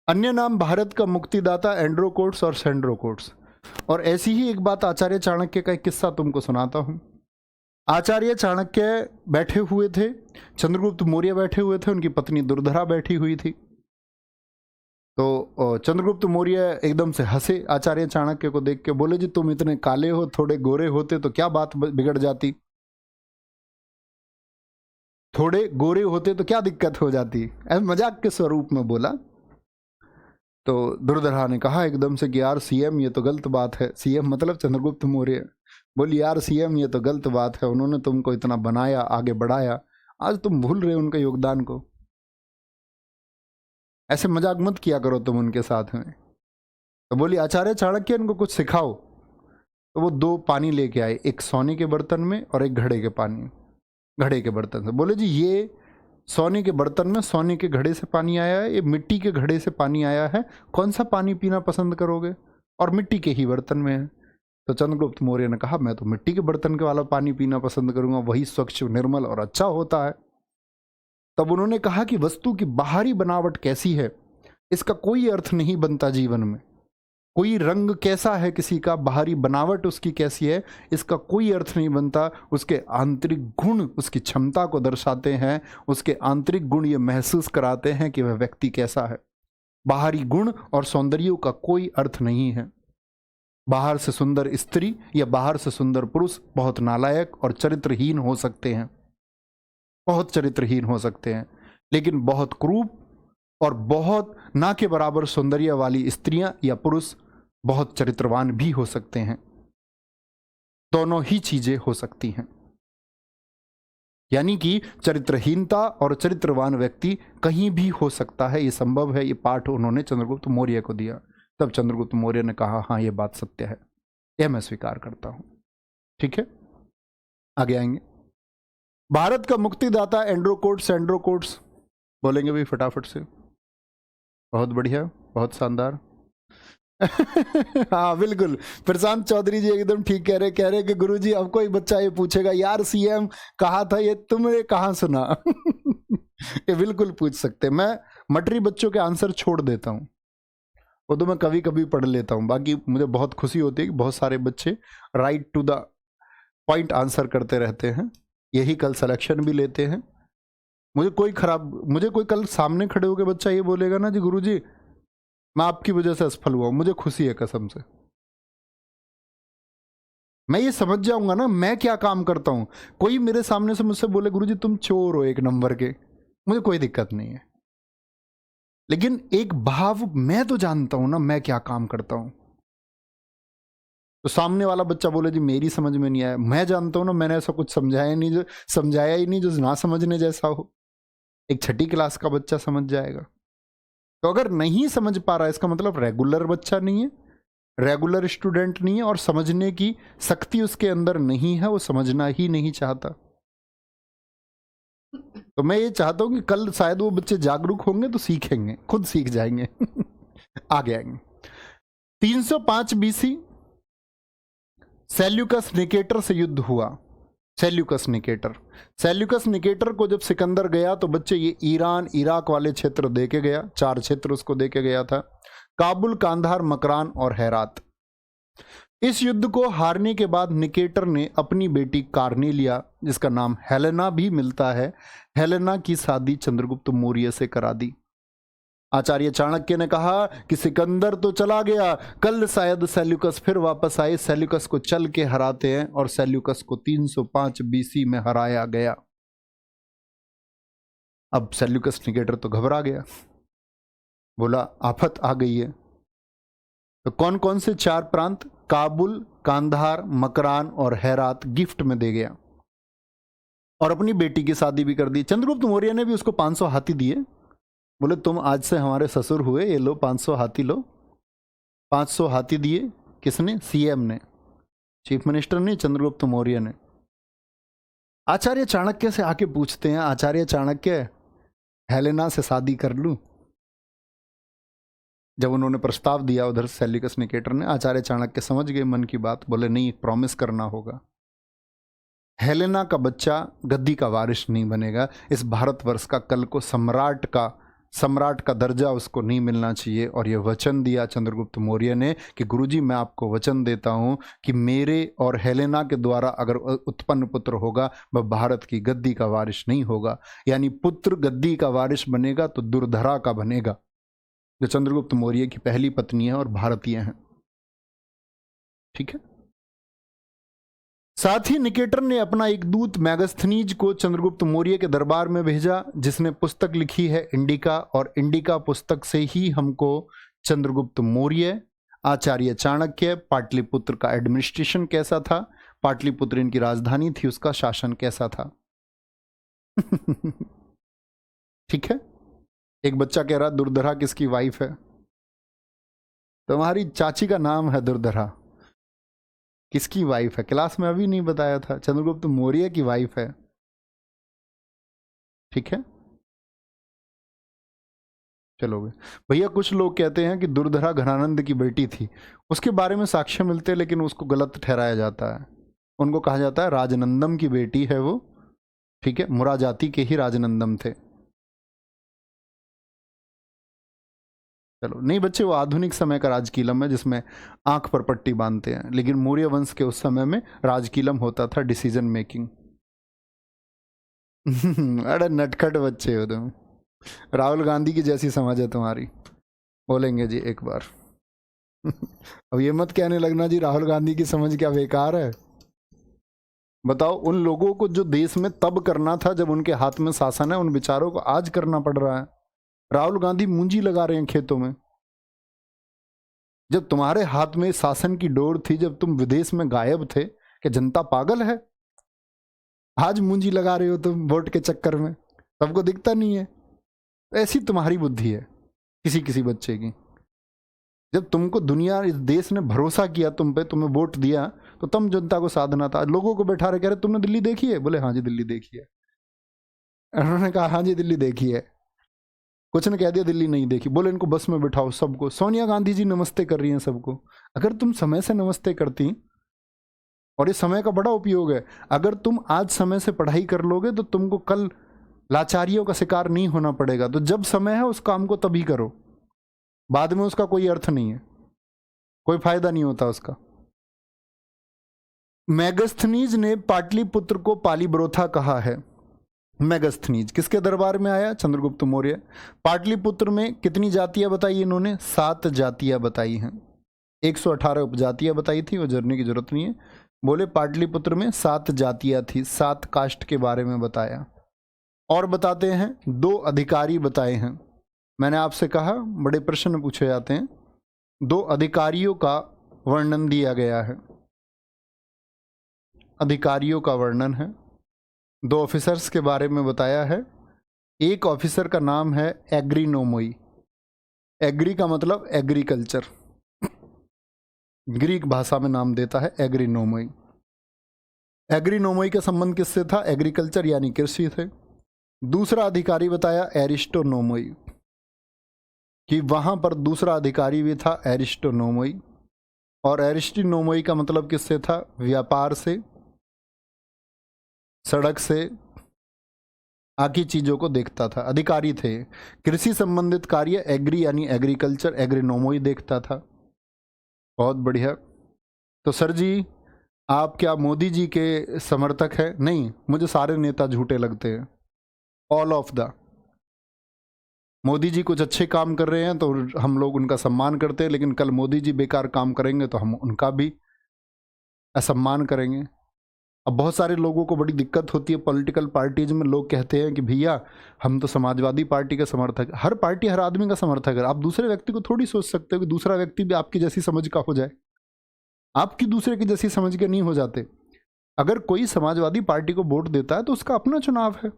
अन्य नाम भारत का मुक्तिदाता एंड्रोकोट्स और सेंड्रोकोट्स। और ऐसी ही एक बात आचार्य चाणक्य का एक किस्सा तुमको सुनाता हूं। आचार्य चाणक्य बैठे हुए थे, चंद्रगुप्त मौर्य बैठे हुए थे, उनकी पत्नी दुर्धरा बैठी हुई थी। तो चंद्रगुप्त मौर्य एकदम से हंसे आचार्य चाणक्य को देख के, बोले जी तुम इतने काले हो, थोड़े गोरे होते तो क्या बात बिगड़ जाती, थोड़े गोरे होते तो क्या दिक्कत हो जाती, ऐसे मजाक के स्वरूप में बोला। तो दुर्धरा ने कहा एकदम से कि यार सीएम ये तो गलत बात है। सीएम मतलब चंद्रगुप्त मौर्य। बोली यार सीएम ये तो गलत बात है, उन्होंने तुमको इतना बनाया, आगे बढ़ाया, आज तुम भूल रहे हो उनके योगदान को, ऐसे मजाक मत किया करो तुम उनके साथ में। तो बोली आचार्य चाणक्य इनको कुछ सिखाओ। तो वो 2 पानी लेके आए, एक सोने के बर्तन में और एक घड़े के बर्तन से। बोले जी ये सोने के बर्तन में सोने के घड़े से पानी आया है, ये मिट्टी के घड़े से पानी आया है, कौन सा पानी पीना पसंद करोगे, और मिट्टी के ही बर्तन में है। तो चंद्रगुप्त मौर्य ने कहा मैं तो मिट्टी के बर्तन के वाला पानी पीना पसंद करूंगा, वही स्वच्छ, निर्मल और अच्छा होता है। तब उन्होंने कहा कि वस्तु की बाहरी बनावट कैसी है इसका कोई अर्थ नहीं बनता जीवन में, कोई रंग कैसा है किसी का, बाहरी बनावट उसकी कैसी है, इसका कोई अर्थ नहीं बनता, उसके आंतरिक गुण उसकी क्षमता को दर्शाते हैं, उसके आंतरिक गुण ये महसूस कराते हैं कि वह व्यक्ति कैसा है। बाहरी गुण और सौंदर्य का कोई अर्थ नहीं है। बाहर से सुंदर स्त्री या बाहर से सुंदर पुरुष बहुत नालायक और चरित्रहीन हो सकते हैं, बहुत चरित्रहीन हो सकते हैं, लेकिन बहुत क्रूप और बहुत ना के बराबर सौंदर्य वाली स्त्रियां या पुरुष बहुत चरित्रवान भी हो सकते हैं। दोनों ही चीजें हो सकती हैं, यानी कि चरित्रहीनता और चरित्रवान व्यक्ति कहीं भी हो सकता है, ये संभव है। ये पाठ उन्होंने चंद्रगुप्त मौर्य को दिया। तब चंद्रगुप्त मौर्य ने कहा हाँ ये बात सत्य है, यह मैं स्वीकार करता हूं। ठीक है, आगे आएंगे। भारत का मुक्तिदाता एंड्रोकोट्स एंड्रोकोट्स, बोलेंगे भी फटाफट से। बहुत बढ़िया, बहुत शानदार। हाँ बिल्कुल, प्रशांत चौधरी जी एकदम ठीक कह रहे कि गुरुजी अब कोई बच्चा ये पूछेगा यार सीएम कहा था, ये तुमने कहाँ सुना। ये बिल्कुल पूछ सकते। मैं मटरी बच्चों के आंसर छोड़ देता हूँ, वो तो मैं कभी कभी पढ़ लेता हूँ, बाकी मुझे बहुत खुशी होती है कि बहुत सारे बच्चे right to the point answer करते रहते हैं, यही कल सिलेक्शन भी लेते हैं। मुझे कोई कल सामने खड़े होकर बच्चा ये बोलेगा ना जी गुरुजी मैं आपकी वजह से असफल हुआ हूं, मुझे खुशी है कसम से। मैं ये समझ जाऊंगा ना मैं क्या काम करता हूं। कोई मेरे सामने से मुझसे बोले गुरुजी तुम चोर हो 1 नंबर के, मुझे कोई दिक्कत नहीं है, लेकिन एक भाव मैं तो जानता हूं ना मैं क्या काम करता हूं। तो सामने वाला बच्चा बोले जी मेरी समझ में नहीं आया, मैं जानता हूं ना मैंने ऐसा कुछ समझाया ही नहीं जो ना समझने जैसा हो। एक 6ठी क्लास का बच्चा समझ जाएगा। तो अगर नहीं समझ पा रहा है इसका मतलब रेगुलर बच्चा नहीं है, रेगुलर स्टूडेंट नहीं है, और समझने की शक्ति उसके अंदर नहीं है, वो समझना ही नहीं चाहता। तो मैं ये चाहता हूं कि कल शायद वो बच्चे जागरूक होंगे तो सीखेंगे, खुद सीख जाएंगे। आगे आएंगे। 305 बीसी सेल्यूकस निकेटर से युद्ध हुआ। सेल्यूकस निकेटर को जब सिकंदर गया तो बच्चे ये ईरान इराक वाले क्षेत्र देके गया, 4 क्षेत्र उसको देके गया था, काबुल, कांधार, मकरान और हेरात। इस युद्ध को हारने के बाद निकेटर ने अपनी बेटी कार्नेलिया, जिसका नाम हेलेना भी मिलता है, हेलेना की शादी चंद्रगुप्त मौर्य से करा दी। आचार्य चाणक्य ने कहा कि सिकंदर तो चला गया, कल शायद सेल्यूकस फिर वापस आए, सेल्यूकस को चल के हराते हैं, और सेल्यूकस को 305 बीसी में हराया गया। अब सेल्यूकस निकेटर तो घबरा गया, बोला आफत आ गई है। तो कौन कौन से 4 प्रांत, काबुल, कांधार, मकरान और हेरात गिफ्ट में दे गया, और अपनी बेटी की शादी भी कर दी। चंद्रगुप्त मौर्य ने भी उसको 500 हाथी दिए, बोले तुम आज से हमारे ससुर हुए, ये लो 500 हाथी लो। 500 हाथी दिए। किसने? सीएम ने, चीफ मिनिस्टर ने, चंद्रगुप्त मौर्य ने। आचार्य चाणक्य से आके पूछते हैं, आचार्य चाणक्य हेलेना से शादी कर लूं? जब उन्होंने प्रस्ताव दिया उधर सेल्यूकस निकेटर ने, आचार्य चाणक्य समझ गए मन की बात, बोले नहीं, प्रॉमिस करना होगा। हेलेना का बच्चा गद्दी का वारिस नहीं बनेगा। इस भारतवर्ष का कल को सम्राट का दर्जा उसको नहीं मिलना चाहिए। और ये वचन दिया चंद्रगुप्त मौर्य ने कि गुरुजी मैं आपको वचन देता हूँ कि मेरे और हेलेना के द्वारा अगर उत्पन्न पुत्र होगा वह भारत की गद्दी का वारिस नहीं होगा। यानी पुत्र गद्दी का वारिस बनेगा तो दुर्धरा का बनेगा, जो चंद्रगुप्त मौर्य की पहली पत्नी है और भारतीय हैं। ठीक है। साथ ही निकेटर ने अपना एक दूत मैगस्थनीज को चंद्रगुप्त मौर्य के दरबार में भेजा, जिसने पुस्तक लिखी है इंडिका। और इंडिका पुस्तक से ही हमको चंद्रगुप्त मौर्य, आचार्य चाणक्य, पाटलिपुत्र का एडमिनिस्ट्रेशन कैसा था, पाटलिपुत्र इनकी राजधानी थी, उसका शासन कैसा था। ठीक है। एक बच्चा कह रहा दुर्धरा किसकी वाइफ है? तुम्हारी चाची का नाम है दुर्धरा। किसकी वाइफ है? क्लास में अभी नहीं बताया था, चंद्रगुप्त मौर्य की वाइफ है। ठीक है। चलोगे भैया। कुछ लोग कहते हैं कि दुर्धरा घनानंद की बेटी थी, उसके बारे में साक्ष्य मिलते हैं लेकिन उसको गलत ठहराया जाता है। उनको कहा जाता है राजनंदम की बेटी है वो। ठीक है। मुरा जाति के ही राजनंदम थे। चलो नहीं बच्चे, वो आधुनिक समय का राजकीलम है जिसमें आंख पर पट्टी बांधते हैं, लेकिन मौर्य वंश के उस समय में राजकीलम होता था, डिसीजन मेकिंग। अरे नटखट बच्चे हो तुम। राहुल गांधी की जैसी समझ है तुम्हारी। बोलेंगे जी एक बार। अब ये मत कहने लगना जी राहुल गांधी की समझ क्या बेकार है। बताओ, उन लोगों को जो देश में तब करना था जब उनके हाथ में शासन है, उन विचारों को आज करना पड़ रहा है। राहुल गांधी मूंजी लगा रहे हैं खेतों में। जब तुम्हारे हाथ में शासन की डोर थी, जब तुम विदेश में गायब थे, कि जनता पागल है? आज मूंजी लगा रहे हो तुम वोट के चक्कर में, सबको दिखता नहीं है। ऐसी तुम्हारी बुद्धि है किसी किसी बच्चे की। जब तुमको दुनिया, इस देश ने भरोसा किया तुम पे, तुम्हें वोट दिया, तो तुम जनता को साधना था। लोगों को बैठा रहे, कह रहे तुमने दिल्ली देखी है? बोले हाँ जी दिल्ली देखी है। उन्होंने कहा हाँ जी दिल्ली देखी है। कुछ ने कह दिया दिल्ली नहीं देखी। बोले इनको बस में बिठाओ सबको। सोनिया गांधी जी नमस्ते कर रही हैं सबको। अगर तुम समय से नमस्ते करती, और ये समय का बड़ा उपयोग है, अगर तुम आज समय से पढ़ाई कर लोगे तो तुमको कल लाचारियों का शिकार नहीं होना पड़ेगा। तो जब समय है उस काम को तभी करो, बाद में उसका कोई अर्थ नहीं है, कोई फायदा नहीं होता उसका। मैगस्थनीज ने पाटलिपुत्र को पालीब्रोथा कहा है। मैगस्थनीज किसके दरबार में आया? चंद्रगुप्त मौर्य। पाटलिपुत्र में कितनी जातियां बताई इन्होंने? 7 जातियां बताई हैं। 118 उपजातियां बताई थी, वो जरने की जरूरत नहीं है। बोले पाटलिपुत्र में 7 जातियां थी, 7 कास्ट के बारे में बताया। और बताते हैं 2 अधिकारी बताए हैं। मैंने आपसे कहा बड़े प्रश्न पूछे जाते हैं। 2 अधिकारियों का वर्णन दिया गया है। अधिकारियों का वर्णन है। 2 ऑफिसर्स के बारे में बताया है। एक ऑफिसर का नाम है एग्रीनोमोई। एग्री का मतलब एग्रीकल्चर, ग्रीक भाषा में नाम देता है एग्रीनोमोई। एग्रीनोमोई का संबंध किससे था? एग्रीकल्चर यानी कृषि थे। दूसरा अधिकारी बताया एरिस्टोनोमोई, कि वहां पर दूसरा अधिकारी भी था एरिस्टोनोमोई। और एरिस्टोनोमोई का मतलब किससे था? व्यापार से, सड़क से, आकी चीजों को देखता था। अधिकारी थे। कृषि संबंधित कार्य एग्री यानी एग्रीकल्चर, एग्रीनोमोई देखता था। बहुत बढ़िया। तो सर जी आप क्या मोदी जी के समर्थक हैं? नहीं, मुझे सारे नेता झूठे लगते हैं, all of the. Modi ji कुछ अच्छे काम कर रहे हैं तो हम लोग उनका सम्मान करते हैं, लेकिन कल मोदी जी बेकार काम करेंगे तो हम उनका भी असम्मान करेंगे। अब बहुत सारे लोगों को बड़ी दिक्कत होती है पॉलिटिकल पार्टीज में। लोग कहते हैं कि भैया हम तो समाजवादी पार्टी का समर्थक। हर पार्टी हर आदमी का समर्थक है। आप दूसरे व्यक्ति को थोड़ी सोच सकते हो कि दूसरा व्यक्ति भी आपकी जैसी समझ का हो जाए। आपकी दूसरे की जैसी समझ के नहीं हो जाते। अगर कोई समाजवादी पार्टी को वोट देता है तो उसका अपना चुनाव है।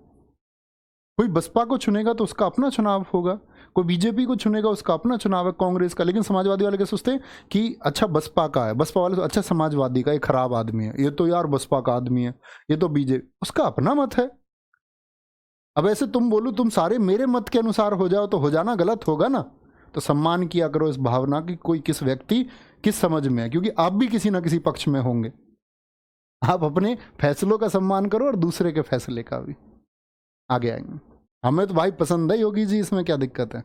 कोई बसपा को चुनेगा तो उसका अपना चुनाव होगा, कोई बीजेपी को चुनेगा उसका अपना चुनाव है, कांग्रेस का। लेकिन समाजवादी वाले क्या सोचते हैं कि अच्छा बसपा का है, बसपा वाले अच्छा समाजवादी का, ये खराब आदमी है, ये तो यार बसपा का आदमी है, ये तो बीजेपी। उसका अपना मत है। अब ऐसे तुम बोलो तुम सारे मेरे मत के अनुसार हो जाओ तो हो जाना गलत होगा ना। तो सम्मान किया करो इस भावना की कोई किस व्यक्ति किस समझ में है, क्योंकि आप भी किसी ना किसी पक्ष में होंगे। आप अपने फैसलों का सम्मान करो और दूसरे के फैसले का भी। आगे आएंगे। हमें तो भाई पसंद है योगी जी, इसमें क्या दिक्कत है।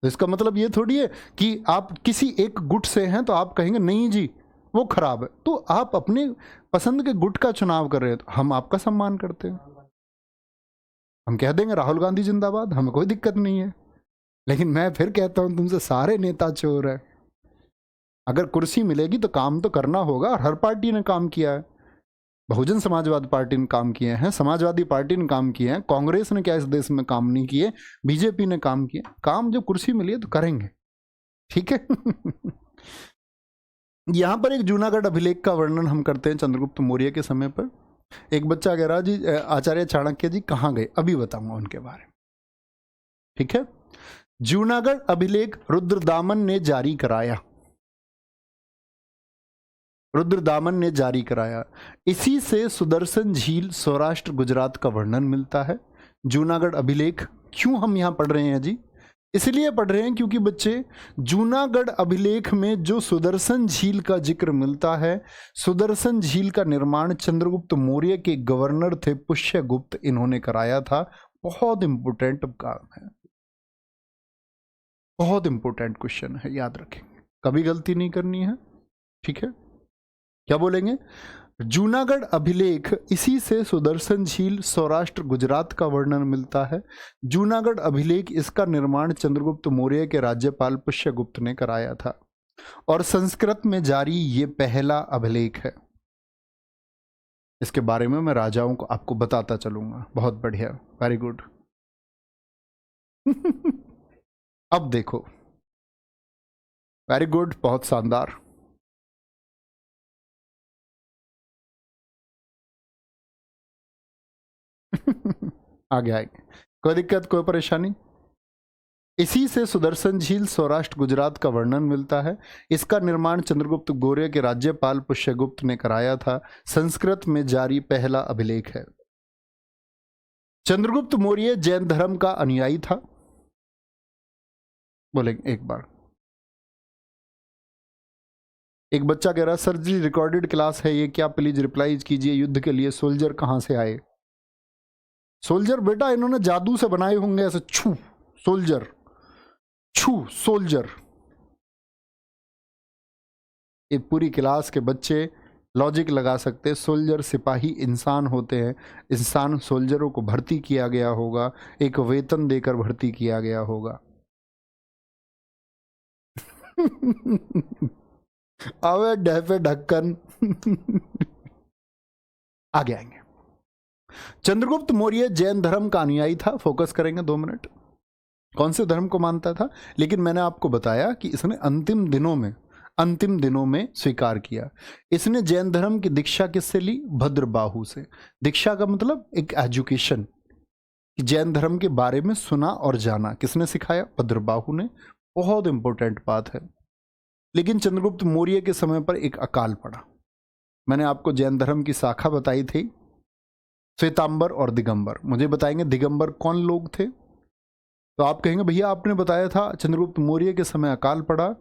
तो इसका मतलब ये थोड़ी है कि आप किसी एक गुट से हैं तो आप कहेंगे नहीं जी वो खराब है, तो आप अपने पसंद के गुट का चुनाव कर रहे हैं तो हम आपका सम्मान करते हैं। हम कह देंगे राहुल गांधी जिंदाबाद, हमें कोई दिक्कत नहीं है। लेकिन मैं फिर कहता हूं तुमसे सारे नेता चोर है। अगर कुर्सी मिलेगी तो काम तो करना होगा, और हर पार्टी ने काम किया है। बहुजन समाजवादी पार्टी ने काम किए हैं, समाजवादी पार्टी ने काम किए हैं, कांग्रेस ने क्या इस देश में काम नहीं किए, बीजेपी ने काम किए। काम जब कुर्सी मिली है तो करेंगे, ठीक है। यहां पर एक जूनागढ़ अभिलेख का वर्णन हम करते हैं चंद्रगुप्त मौर्य के समय पर। एक बच्चा कह रहा जी आचार्य चाणक्य जी कहां गए, अभी बताऊंगा उनके बारे में, ठीक है। जूनागढ़ अभिलेख रुद्रदामन ने जारी कराया, रुद्रदामन ने जारी कराया। इसी से सुदर्शन झील सौराष्ट्र गुजरात का वर्णन मिलता है। जूनागढ़ अभिलेख क्यों हम यहां पढ़ रहे हैं जी, इसलिए पढ़ रहे हैं क्योंकि बच्चे जूनागढ़ अभिलेख में जो सुदर्शन झील का जिक्र मिलता है, सुदर्शन झील का निर्माण चंद्रगुप्त मौर्य के गवर्नर थे पुष्यगुप्त, इन्होंने कराया था। बहुत इंपोर्टेंट काम है, बहुत इंपोर्टेंट क्वेश्चन है, याद रखेंगे, कभी गलती नहीं करनी है, ठीक है। क्या बोलेंगे, जूनागढ़ अभिलेख, इसी से सुदर्शन झील सौराष्ट्र गुजरात का वर्णन मिलता है। जूनागढ़ अभिलेख, इसका निर्माण चंद्रगुप्त मौर्य के राज्यपाल पुष्यगुप्त ने कराया था और संस्कृत में जारी ये पहला अभिलेख है। इसके बारे में मैं राजाओं को आपको बताता चलूंगा। बहुत बढ़िया, वेरी गुड। अब देखो, वेरी गुड, बहुत शानदार। आगे आएंगे, कोई दिक्कत कोई परेशानी। इसी से सुदर्शन झील सौराष्ट्र गुजरात का वर्णन मिलता है। इसका निर्माण चंद्रगुप्त मौर्य के राज्यपाल पुष्यगुप्त ने कराया था। संस्कृत में जारी पहला अभिलेख है। चंद्रगुप्त मौर्य जैन धर्म का अनुयायी था। बोलेंगे एक बार। एक बच्चा कह रहा सर जी रिकॉर्डेड क्लास है ये क्या, प्लीज रिप्लाई कीजिए। युद्ध के लिए सोल्जर कहां से आए? सोल्जर बेटा इन्होंने जादू से बनाए होंगे ऐसे, छू सोल्जर, छू सोल्जर। ये पूरी क्लास के बच्चे लॉजिक लगा सकते, सोल्जर सिपाही इंसान होते हैं, इंसान सोल्जरों को भर्ती किया गया होगा, एक वेतन देकर भर्ती किया गया होगा। अवे डहपे ढक्कन। आगे आएंगे। चंद्रगुप्त मौर्य जैन धर्म का अनुयायी था। फोकस करेंगे 2 मिनट। कौन से धर्म को मानता था? लेकिन मैंने आपको बताया कि इसने अंतिम दिनों में स्वीकार किया। इसने जैन धर्म की दीक्षा किससे ली? भद्रबाहु से। दीक्षा का मतलब एक एजुकेशन, जैन धर्म के बारे में सुना और जाना। किसने सिखाया? भद्रबाहु ने। बहुत इंपॉर्टेंट बात है। लेकिन चंद्रगुप्त मौर्य के समय पर एक अकाल पड़ा। मैंने आपको जैन धर्म की शाखा बताई थी, श्वेतांबर और दिगंबर। मुझे बताएंगे दिगंबर कौन लोग थे? तो आप कहेंगे भैया आपने बताया था चंद्रगुप्त मौर्य के समय अकाल पड़ा,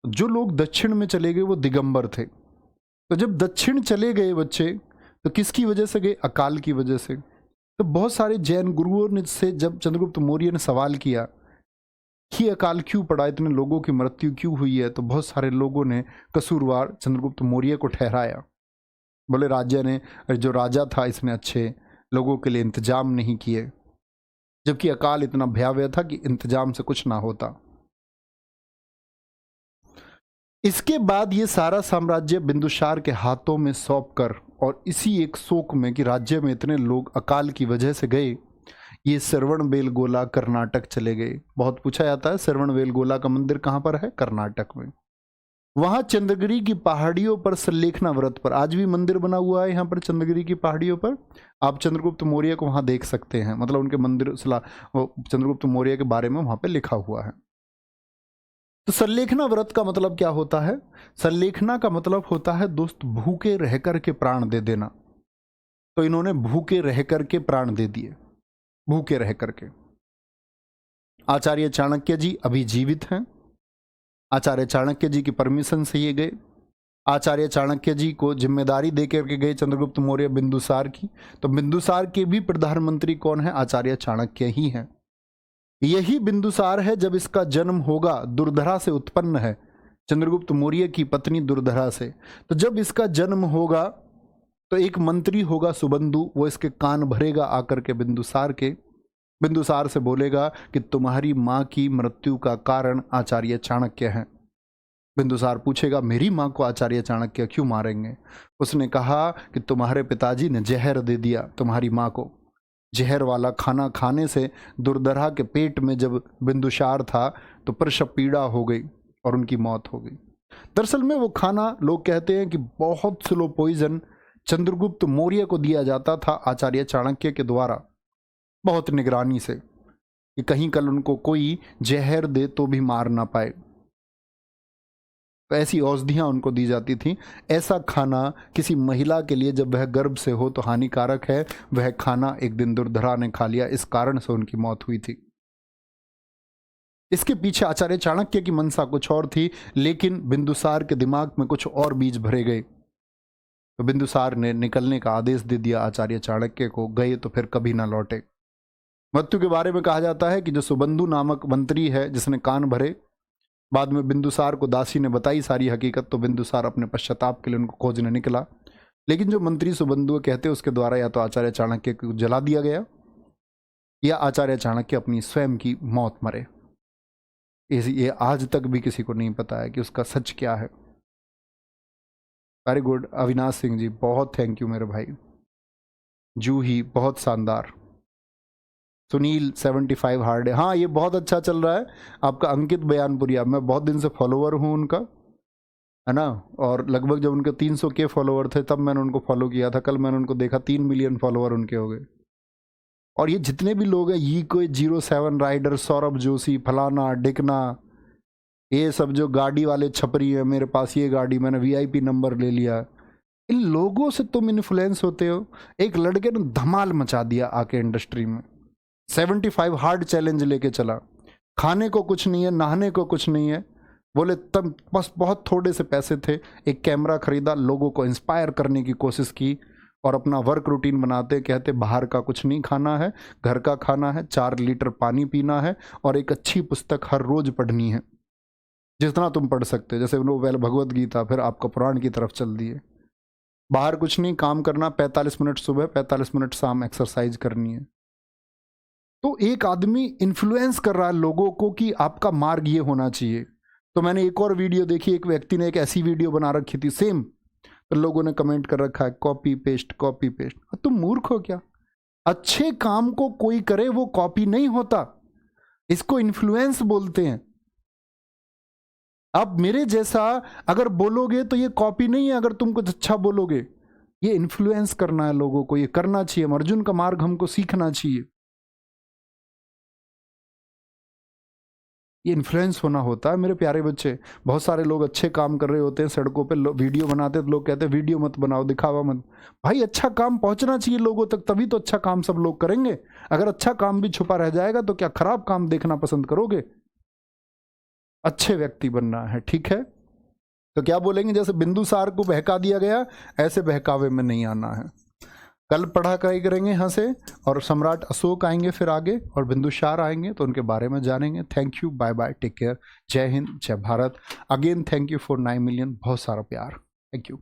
जो लोग दक्षिण में चले गए वो दिगंबर थे। तो जब दक्षिण चले गए बच्चे, तो किसकी वजह से गए? अकाल की वजह से। तो बहुत सारे जैन गुरुओं ने से जब चंद्रगुप्त मौर्य ने सवाल किया कि अकाल क्यों पड़ा, इतने लोगों की मृत्यु क्यों हुई है, तो बहुत सारे लोगों ने कसूरवार चंद्रगुप्त मौर्य को ठहराया। बोले राज्य ने, जो राजा था इसने अच्छे लोगों के लिए इंतजाम नहीं किए, जबकि अकाल इतना भयावह था कि इंतजाम से कुछ ना होता। इसके बाद ये सारा साम्राज्य बिंदुसार के हाथों में सौंपकर, और इसी एक शोक में कि राज्य में इतने लोग अकाल की वजह से गए, ये श्रवणबेलगोला कर्नाटक चले गए। बहुत पूछा जाता है श्रवणबेलगोला का मंदिर कहाँ पर है? कर्नाटक में। वहां चंद्रगिरी की पहाड़ियों पर सल्लेखना व्रत पर, आज भी मंदिर बना हुआ है यहाँ पर चंद्रगिरी की पहाड़ियों पर। आप चंद्रगुप्त मौर्य को वहां देख सकते हैं, मतलब उनके मंदिर चंद्रगुप्त मौर्य के बारे में वहां पे लिखा हुआ है। तो सल्लेखना व्रत का मतलब क्या होता है? सल्लेखना का मतलब होता है दोस्त भूखे रह करके प्राण दे देना। तो इन्होंने भूखे रह करके प्राण दे दिए, भूखे रह करके। आचार्य चाणक्य जी अभी जीवित हैं। आचार्य चाणक्य जी की परमिशन से ये गए। आचार्य चाणक्य जी को जिम्मेदारी देकर के गए चंद्रगुप्त मौर्य बिंदुसार की, तो बिंदुसार के भी प्रधानमंत्री कौन है? आचार्य चाणक्य ही हैं। यही बिंदुसार है, जब इसका जन्म होगा दुर्धरा से उत्पन्न है, चंद्रगुप्त मौर्य की पत्नी दुर्धरा से। तो जब इसका जन्म होगा तो एक मंत्री होगा सुबंधु, वो इसके कान भरेगा आकर के बिंदुसार के, बिंदुसार से बोलेगा कि तुम्हारी माँ की मृत्यु का कारण आचार्य चाणक्य है। बिंदुसार पूछेगा मेरी माँ को आचार्य चाणक्य क्यों मारेंगे? उसने कहा कि तुम्हारे पिताजी ने जहर दे दिया तुम्हारी माँ को। जहर वाला खाना खाने से दुर्धरा के पेट में जब बिंदुसार था तो प्रसव पीड़ा हो गई और उनकी मौत हो गई। दरअसल में वो खाना, लोग कहते हैं कि बहुत स्लो पॉइजन चंद्रगुप्त मौर्य को दिया जाता था आचार्य चाणक्य के द्वारा, बहुत निगरानी से, कि कहीं कल उनको कोई जहर दे तो भी मार ना पाए। तो ऐसी औषधियां उनको दी जाती थी। ऐसा खाना किसी महिला के लिए जब वह गर्भ से हो तो हानिकारक है। वह खाना एक दिन दुर्धरा ने खा लिया, इस कारण से उनकी मौत हुई थी। इसके पीछे आचार्य चाणक्य की मंशा कुछ और थी, लेकिन बिंदुसार के दिमाग में कुछ और बीज भरे गए। तो बिंदुसार ने निकलने का आदेश दे दिया आचार्य चाणक्य को। गए तो फिर कभी ना लौटे। मृत्यु के बारे में कहा जाता है कि जो सुबंधु नामक मंत्री है, जिसने कान भरे, बाद में बिंदुसार को दासी ने बताई सारी हकीकत, तो बिंदुसार अपने पश्चाताप के लिए उनको खोजने निकला। लेकिन जो मंत्री सुबंधु कहते उसके द्वारा या तो आचार्य चाणक्य को जला दिया गया या आचार्य चाणक्य अपनी स्वयं की मौत मरे। ये आज तक भी किसी को नहीं पता है कि उसका सच क्या है। वेरी गुड अविनाश सिंह जी, बहुत थैंक यू मेरे भाई। जूही बहुत शानदार। सुनील 75 हार्ड है, हाँ ये बहुत अच्छा चल रहा है आपका। अंकित बयानपुरिया, मैं बहुत दिन से फॉलोवर हूँ उनका, है ना, और लगभग जब उनके 300 के फॉलोवर थे तब मैंने उनको फॉलो किया था। कल मैंने उनको देखा 3 मिलियन फॉलोवर उनके हो गए। और ये जितने भी लोग हैं, ये कोई 07 राइडर, सौरभ जोशी, फलाना डिकना, ये सब जो गाड़ी वाले छपरी है, मेरे पास ये गाड़ी, मैंने VIP नंबर ले लिया, इन लोगों से तुम इन्फ्लुएंस होते हो। एक लड़के ने धमाल मचा दिया आके इंडस्ट्री में, 75 हार्ड चैलेंज लेके चला। खाने को कुछ नहीं है, नहाने को कुछ नहीं है, बोले तब बस बहुत थोड़े से पैसे थे, एक कैमरा खरीदा, लोगों को इंस्पायर करने की कोशिश की और अपना वर्क रूटीन बनाते, कहते बाहर का कुछ नहीं खाना है, घर का खाना है, 4 लीटर पानी पीना है और एक अच्छी पुस्तक हर रोज पढ़नी है, जितना तुम पढ़ सकते। जैसे वो पहले भगवत गीता, फिर आपका पुराण की तरफ चल दिए। बाहर कुछ नहीं, काम करना, 45 मिनट सुबह 45 मिनट शाम एक्सरसाइज करनी है। तो एक आदमी इन्फ्लुएंस कर रहा है लोगों को कि आपका मार्ग ये होना चाहिए। तो मैंने एक और वीडियो देखी, एक व्यक्ति ने एक ऐसी वीडियो बना रखी थी सेम, तो लोगों ने कमेंट कर रखा है कॉपी पेस्ट कॉपी पेस्ट। तुम मूर्ख हो क्या? अच्छे काम को कोई करे वो कॉपी नहीं होता, इसको इन्फ्लुएंस बोलते हैं। अब मेरे जैसा अगर बोलोगे तो ये कॉपी नहीं है, अगर तुम कुछ अच्छा बोलोगे, ये इन्फ्लुएंस करना है लोगों को, ये करना चाहिए। अर्जुन का मार्ग हमको सीखना चाहिए, ये इन्फ्लुएंस होना होता है मेरे प्यारे बच्चे। बहुत सारे लोग अच्छे काम कर रहे होते हैं, सड़कों पे वीडियो बनाते हैं, तो लोग कहते हैं वीडियो मत बनाओ, दिखावा मत। भाई अच्छा काम पहुंचना चाहिए लोगों तक, तभी तो अच्छा काम सब लोग करेंगे। अगर अच्छा काम भी छुपा रह जाएगा तो क्या खराब काम देखना पसंद करोगे? अच्छे व्यक्ति बनना है, ठीक है। तो क्या बोलेंगे, जैसे बिंदुसार को बहका दिया गया, ऐसे बहकावे में नहीं आना है। कल पढ़ा करेंगे यहाँ से, और सम्राट अशोक आएंगे फिर आगे, और बिंदुसार आएंगे तो उनके बारे में जानेंगे। Thank you, bye bye, take care, जय हिंद, जय Bharat. Again thank you for 9 million, बहुत सारा प्यार, थैंक यू।